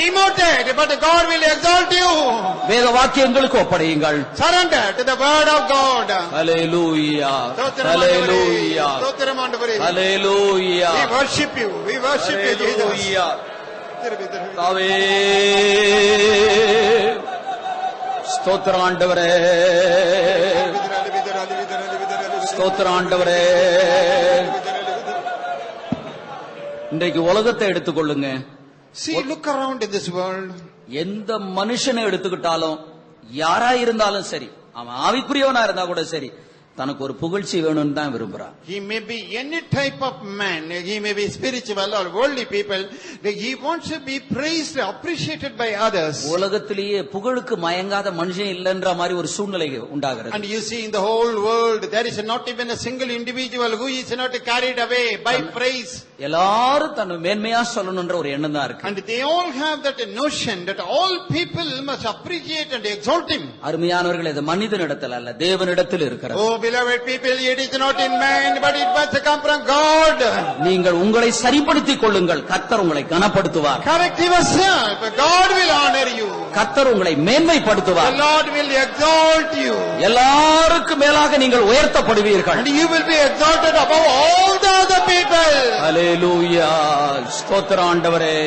demoted, but God will exalt you. வேத வாக்கியங்களுக்கு ஒப்படையுங்கள். Surrender to the word of God. Hallelujah, hallelujah, hallelujah. We worship you. We worship you, Jesus. ஹல்லேலூயா. தாவே ஸ்தோத்திரம் ஆண்டவரே, ஸ்தோத்திரம் ஆண்டவரே. இன்றைக்கு உலகத்தை எடுத்துக்கொள்ளுங்க. See, look around in this world. எந்த மனுஷனை எடுத்துக்கிட்டாலும், யாரா இருந்தாலும் சரி, அவன் ஆவிக்குரியவனா இருந்தா கூட சரி, தனக்கு ஒரு புகழ்ச்சி வேணும்னு தான் விரும்புறான். He may be any type of man. He may be spiritual or worldly people. He wants to be praised, appreciated by others. உலகத்திலேயே புகழுக்கு மயங்காத மனுஷன் இல்லைன்ற மாதிரி ஒரு சூழ்நிலை உண்டாகிறது. And you see, in the whole world there is not even a single individual who is not carried away by praise. எல்லாரும் தன்னை மேன்மையா சொல்லணும்ன்ற ஒரு எண்ணம் தான் இருக்கு. And they all have that notion that all people must appreciate and exalt him. அருமையானவர்கள், இது மனிதனிடத்தில் அல்ல, தேவனிடத்தில் இருக்கிறது. Oh beloved people, it is not in man, but it must come from God. நீங்கள் உங்களை சரிப்படுத்திக் கொள்ளுங்கள், கர்த்தர் உங்களை கனப்படுத்துவார். Correct yourself, God will honor you. கர்த்தர் உங்களை மேன்மைப்படுத்துவார். The Lord will exalt you. எல்லாருக்கும் மேலாக நீங்கள் உயர்த்தப்படுவீர்கள். And you will be exalted above all the other people. ஹல்லேலூயா. ஸ்தோத்திரம் ஆண்டவரே.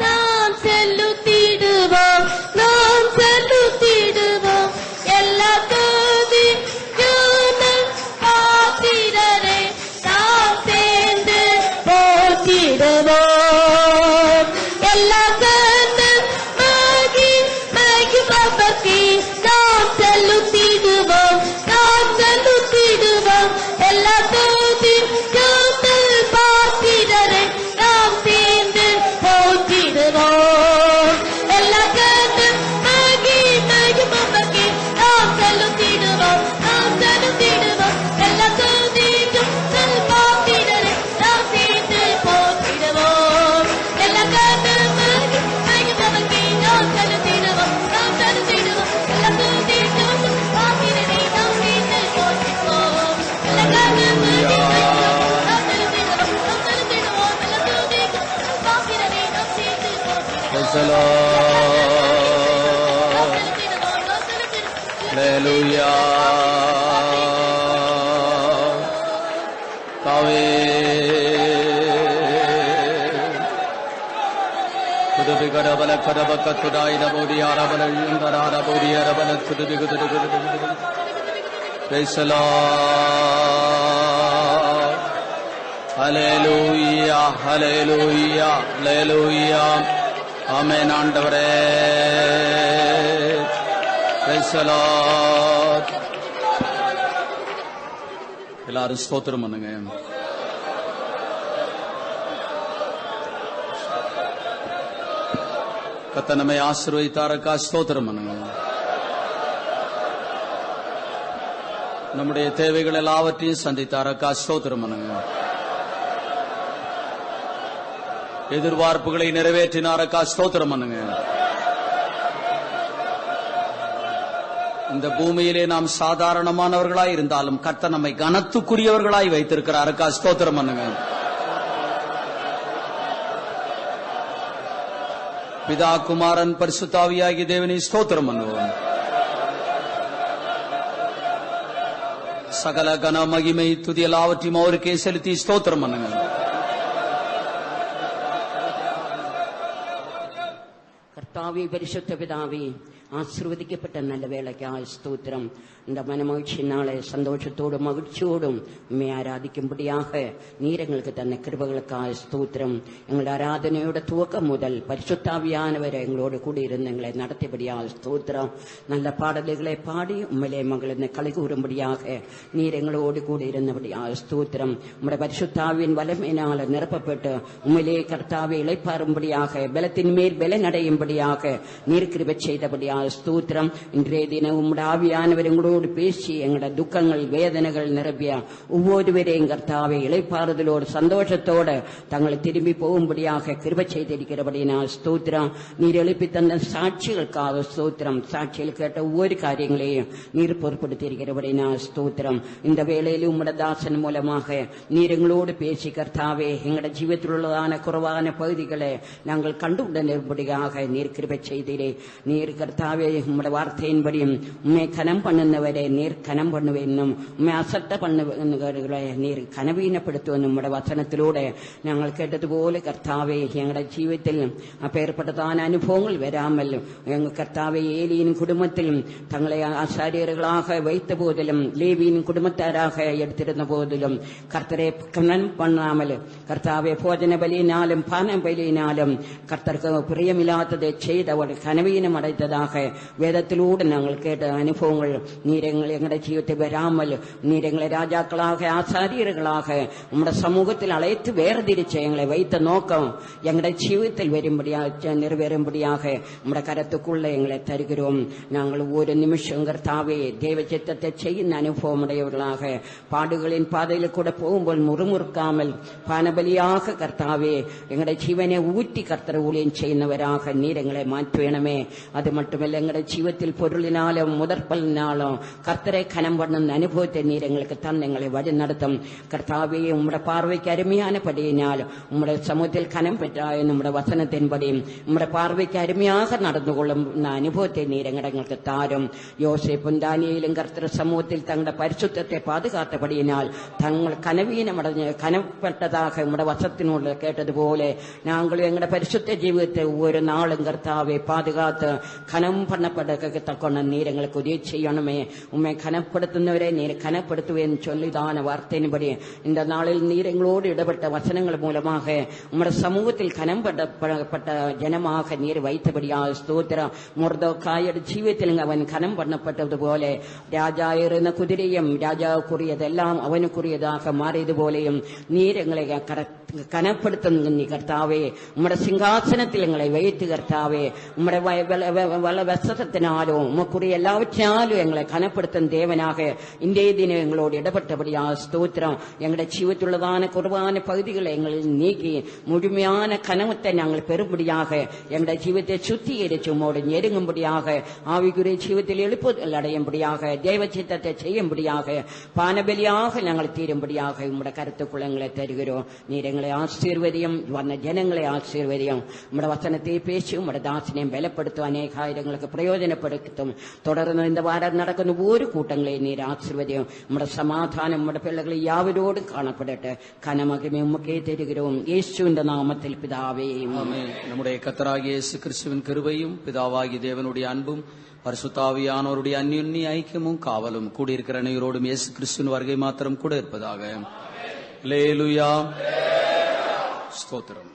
நாம் செலுத்திடுவோம், நாம் செலுத்திடுவோம். எல்லா துதி பாத்திரரை நாம் சேர்ந்து போற்றிடுவோம். எல்லா மகிமவர்க்கு நாம் செலுத்திடுவோம், நாம் செலுத்திடுவோம். எல்லா துதி பாத்திரரை நாம் சேர்ந்து போற்றிடுவோம். எல்லா மகிமவர்க்கு நாம் செலுத்திடுவோம், நாம் செலுத்திடுவோம். எல்லா துதிக்கும் பாத்திரரை நாம் சேர்ந்து போற்றிடுவோம். எல்லா மகிமவர்க்கு நாம் செலுத்திடுவோம், நாம் செலுத்திடுவோம். எல்லா துதிக்கும் பாத்திரரை நாம் சேர்ந்து போற்றிடுவோம். எல்லா Praise the Lord. Hallelujah. Kave. Kudubi karabala karabaka tudai nabodi arabala yundara arabodi arabala kudubi kudubi. Praise the Lord. Hallelujah. Hallelujah. Hallelujah. ஆமென் ஆண்டவரே. Praise the Lord. எல்லாரும் ஸ்தோத்திரம் பண்ணுங்க. கர்த்தர் நம்மை ஆசீர்வதித்தாருக்கா ஸ்தோத்திரம் பண்ணுங்க. நம்முடைய தேவைகள் எல்லாவற்றையும் சந்தித்தாருக்கா ஸ்தோத்திரம் பண்ணுங்க. எதிர்பார்ப்புகளை நிறைவேற்றினாரக்கா ஸ்தோத்திரம் பண்ணுங்க. இந்த பூமியிலே நாம் சாதாரணமானவர்களாய் இருந்தாலும் கர்த்தர் நம்மை கனத்துக்குரியவர்களாய் வைத்திருக்கிறாருக்கா ஸ்தோத்திரம் பண்ணுங்க. பிதா குமாரன் பரிசுத்தாவியாகிய தேவனை ஸ்தோத்திரம் பண்ணுவோம். சகல கன மகிமை துதி எல்லாவற்றையும் அவருக்கே செலுத்தி ஸ்தோத்திரம் பண்ணுங்க. കർത്താവേ, പരിശുദ്ധ പിതാവേ, ആശീർവദിക്കപ്പെട്ട നല്ല വേളയ്ക്കായി സ്തോത്രം. இந்த மனமகிழ்ச்சி நாளை சந்தோஷத்தோடும் மகிழ்ச்சியோடும் உண்மை ஆராதிக்கும்படியாக நீர் எங்களுக்கு தன்னை கிருபைகளுக்காக ஸ்தோத்திரம். எங்களுடைய ஆராதனையோட துவக்கம் முதல் பரிசுத்தாவியானவரை எங்களோடு கூடியிருந்து எங்களை நடத்தியபடியாக ஸ்தோத்திரம். நல்ல பாடல்களை பாடி உண்மையிலே மகளிர் களி கூறும்படியாக நீர் எங்களோடு கூடியிருந்தபடியாக ஸ்தோத்திரம். உங்களுடைய பரிசுத்தாவின் வல்லமையினால நிரப்பப்பட்டு உண்மையிலே கர்த்தாவை இளைப்பாரும்படியாக பலத்தின் மேல் பலனடையும்படியாக நீர் கிருபை செய்தபடியாக ஸ்தோத்திரம். இன்றைய தினம் உம்முடைய ஆவியானவர் எங்களோடு பேசி எங்களோட துக்கங்கள் வேதனைகள் நிரப்பிய ஒவ்வொருவரையும் கர்த்தாவை இளைப்பாறுதலோடு சந்தோஷத்தோடு தங்களை திரும்பி போகும்படியாக கிருபை செய்திருக்கிறபடினால் ஸ்தோத்திரம். நீர் எழுப்பி தந்த சாட்சிகளுக்காக ஸ்தோத்திரம். சாட்சிகள் கேட்ட ஒவ்வொரு காரியங்களையும் நீர் பொறுப்படுத்தியிருக்கிறபடினால் ஸ்தோத்திரம். இந்த வேளையில் உம்முடைய தாசன் மூலமாக நீர் எங்களோடு பேசி கர்த்தாவே எங்களோட ஜீவத்தில் உள்ளதான குறைவான பகுதிகளை நாங்கள் கண்டுகொண்டபடியாக நீர் கிருபை செய்தீரே. நீர் கர்த்தாவே உம்முடைய வார்த்தையின்படியும் உண்மை கனம் பண்ணுவரை நீர் கனம் பண்ணுவேன்னும் உண்மை அசட்ட பண்ணுவர்களை நீர் கனவீனப்படுத்துவதும் உம்முடைய வசனத்திலூടെ ഞങ്ങൾ കേട്ടതുപോലെ കർത്താവെ ഞങ്ങളുടെ ജീവിതത്തിൽ അപ്പേർപ്പെട്ടതാന അനുഭവങ്ങൾ വരാമൽ ഞങ്ങൾ കർത്താവെ ഏലിയും കുടുംബത്തിലും തങ്ങളെ ആശാര്യர்களாக வைத்த போதிலும் லேவியின் குடும்பத்தாராக எடுத்திருந்த போதிலும் கர்த்தரை கனம் பண்ணாமல் கர்த்தாவே போஜன பலியினாலும் பான பலியினாலும் கர்த்தருக்கு பிரியமில்லாததை செய்தவர் கனவீனம் அடைத்ததாக வேதத்திலூടെ ഞങ്ങൾ കേട്ട അനുഭവങ്ങൾ நீர் எங்களுடைய ஜீவிதத்தை வராமல் நீர் எங்களை ராஜாக்களாக ஆசாரியர்களாக உம்முடைய சமூகத்தில் அழைத்து வேர்திரிச்சு எங்களை வைத்த நோக்கம் எங்களுடைய ஜீவிதத்தில் வரும்படியாக நிறைவேறும்படியாக உம்முடைய கரத்துக்குள்ள எங்களை தருகிறோம். நாங்கள் ஒவ்வொரு நிமிஷம் கர்த்தாவே தேவ சித்தத்தை செய்யும் அனுபவம் உடையவர்களாக பாடுகளின் பாதையில் கூட போகும்போது முறுமுறுக்காமல் பானபலியாக கர்த்தாவே எங்களுடைய ஜீவனை ஊற்றி கர்த்தர் ஊழியம் செய்யுന്നവരാக நீர் எங்களை மாற்றுவேணுமே. அது மட்டும் മാത്രമല്ല ഞങ്ങളുടെ ജീവിതത്തിൽ പൊരുളിനാലും മുതർപ്പലിനാലും കർത്തരെ ഖനം பண்ணுന്ന അനുഭവത്തെ നീർ എങ്ങൾക്ക് തന്നെ ഞങ്ങളെ വഴി നടത്തും. കർത്താവെ, ഉമ്മയുടെ പാർവയ്ക്ക് അരുമயான படியினால் உம்முடைய சமூகத்தில் கனம் பெற்றாய நம்முடைய வசனத்தின்படியும் உம்முடைய பார்வைக்கு அருமையாக நடந்து கொள்ளும் அனுபவத்தை நீர் எங்களுக்கு தாரும். யோசேப்பும் தானியேலும் கர்த்தர் சமூகத்தில் தங்களுடைய பரிசுத்தத்தை பாதுகாத்தபடியினால் தங்கள் கனப்பட்டதாக உம்முடைய வசத்தினுள்ள கேட்டது போல நாங்கள் எங்களுடைய பரிசுத்த ஜீவிதத்தை ஒவ்வொரு நாளும் கர்த்தாவை பாதுகாத்து கனம் பண்ணப்படத்தக்கொண்ட நீர் எங்களுக்கு உதவி செய்யணுமே. உண்மை கனப்படுத்துന്നവരെ நீர் கனப்படுத்துவேன் சொல்லிதான வார்த்தையின்படி இந்த நாளில் நீர் எங்களோடு இடப்பட்ட வசனங்கள் மூலமாக உம்முடைய சமூகத்தில் கனம்பட்ட ஜனமாக நீர் வைத்தபடியாக ஸ்தோத்திரம். மொர்தெகாயின் ஜீவிதத்தில் அவன் கனம் பண்ணப்பட்டது போல ராஜா இருந்த குதிரையும் ராஜாவுக்குரியதெல்லாம் அவனுக்குரியதாக மாறியது போலையும் நீர் எங்களை கனப்படுத்தும் கர்த்தாவே. உம்முடைய சிங்காசனத்தில் எங்களை வைத்து கர்த்தாவே, உம்முடைய வசனத்தினாலும் உமக்குரிய எல்லாவற்றாலும் எங்களை கனப்படுத்தும் தேவனாக இன்றைய தினம் எங்களோடு இடப்பட்டபடியாக ஸ்தோத்திரம். எங்களுடைய ஜீவத்துள்ளதான குறைவான பகுதிகளை எங்களில் நீக்கி முழுமையான கனவத்தை நாங்கள் பெறும்படியாக எங்களுடைய ஜீவத்தை சுத்திகரித்து உம்மோடு நெருங்கும்படியாக ஆவிக்குரிய ஜீவத்தில் எழுப்புதல் அடையும்படியாக தேவ சித்தத்தை செய்யும்படியாக பானபலியாக நாங்கள் தீரும்படியாக உம்முடைய கருத்துக்குள்ள எங்களை தருகிறோம். நீர் எங்களை ஆசீர்வதியும், வந்த ஜனங்களை ஆசீர்வதியும். உம்முடைய வசனத்தை பேசி உம்முடைய தாசனையும் பலப்படுத்தும், அநேக ஆயிரங்களுக்கு பிரயோஜனப்படுத்தும். தொடர்ந்து இந்த வாரம் நடക്കുന്ന ஒரு கூட்டங்களை நீர் ஆசீர்வதியும். உம்முடைய சமாதானம் உம்முடைய பிள்ளைகளை யாவரோடும் காணப்படட்டு. கனமகிமை உமக்கே தருகிறோம் இயேசுவின் நாமத்தில் பிதாவே. நம்முடைய கர்த்தராகிய இயேசு கிறிஸ்துவின் கிருபையும் பிதாவாகிய தேவனுடைய அன்பும் பரிசுத்தாவியானவருடைய அந்யோன்ய ஐக்கியமும் காவலும் கூடியிருக்கிற அனைவரோடும் இயேசு கிறிஸ்துவின் வருகை மாத்திரம் கூட இருப்பதாக. அல்லேலூயா. ஸ்தோத்திரம்.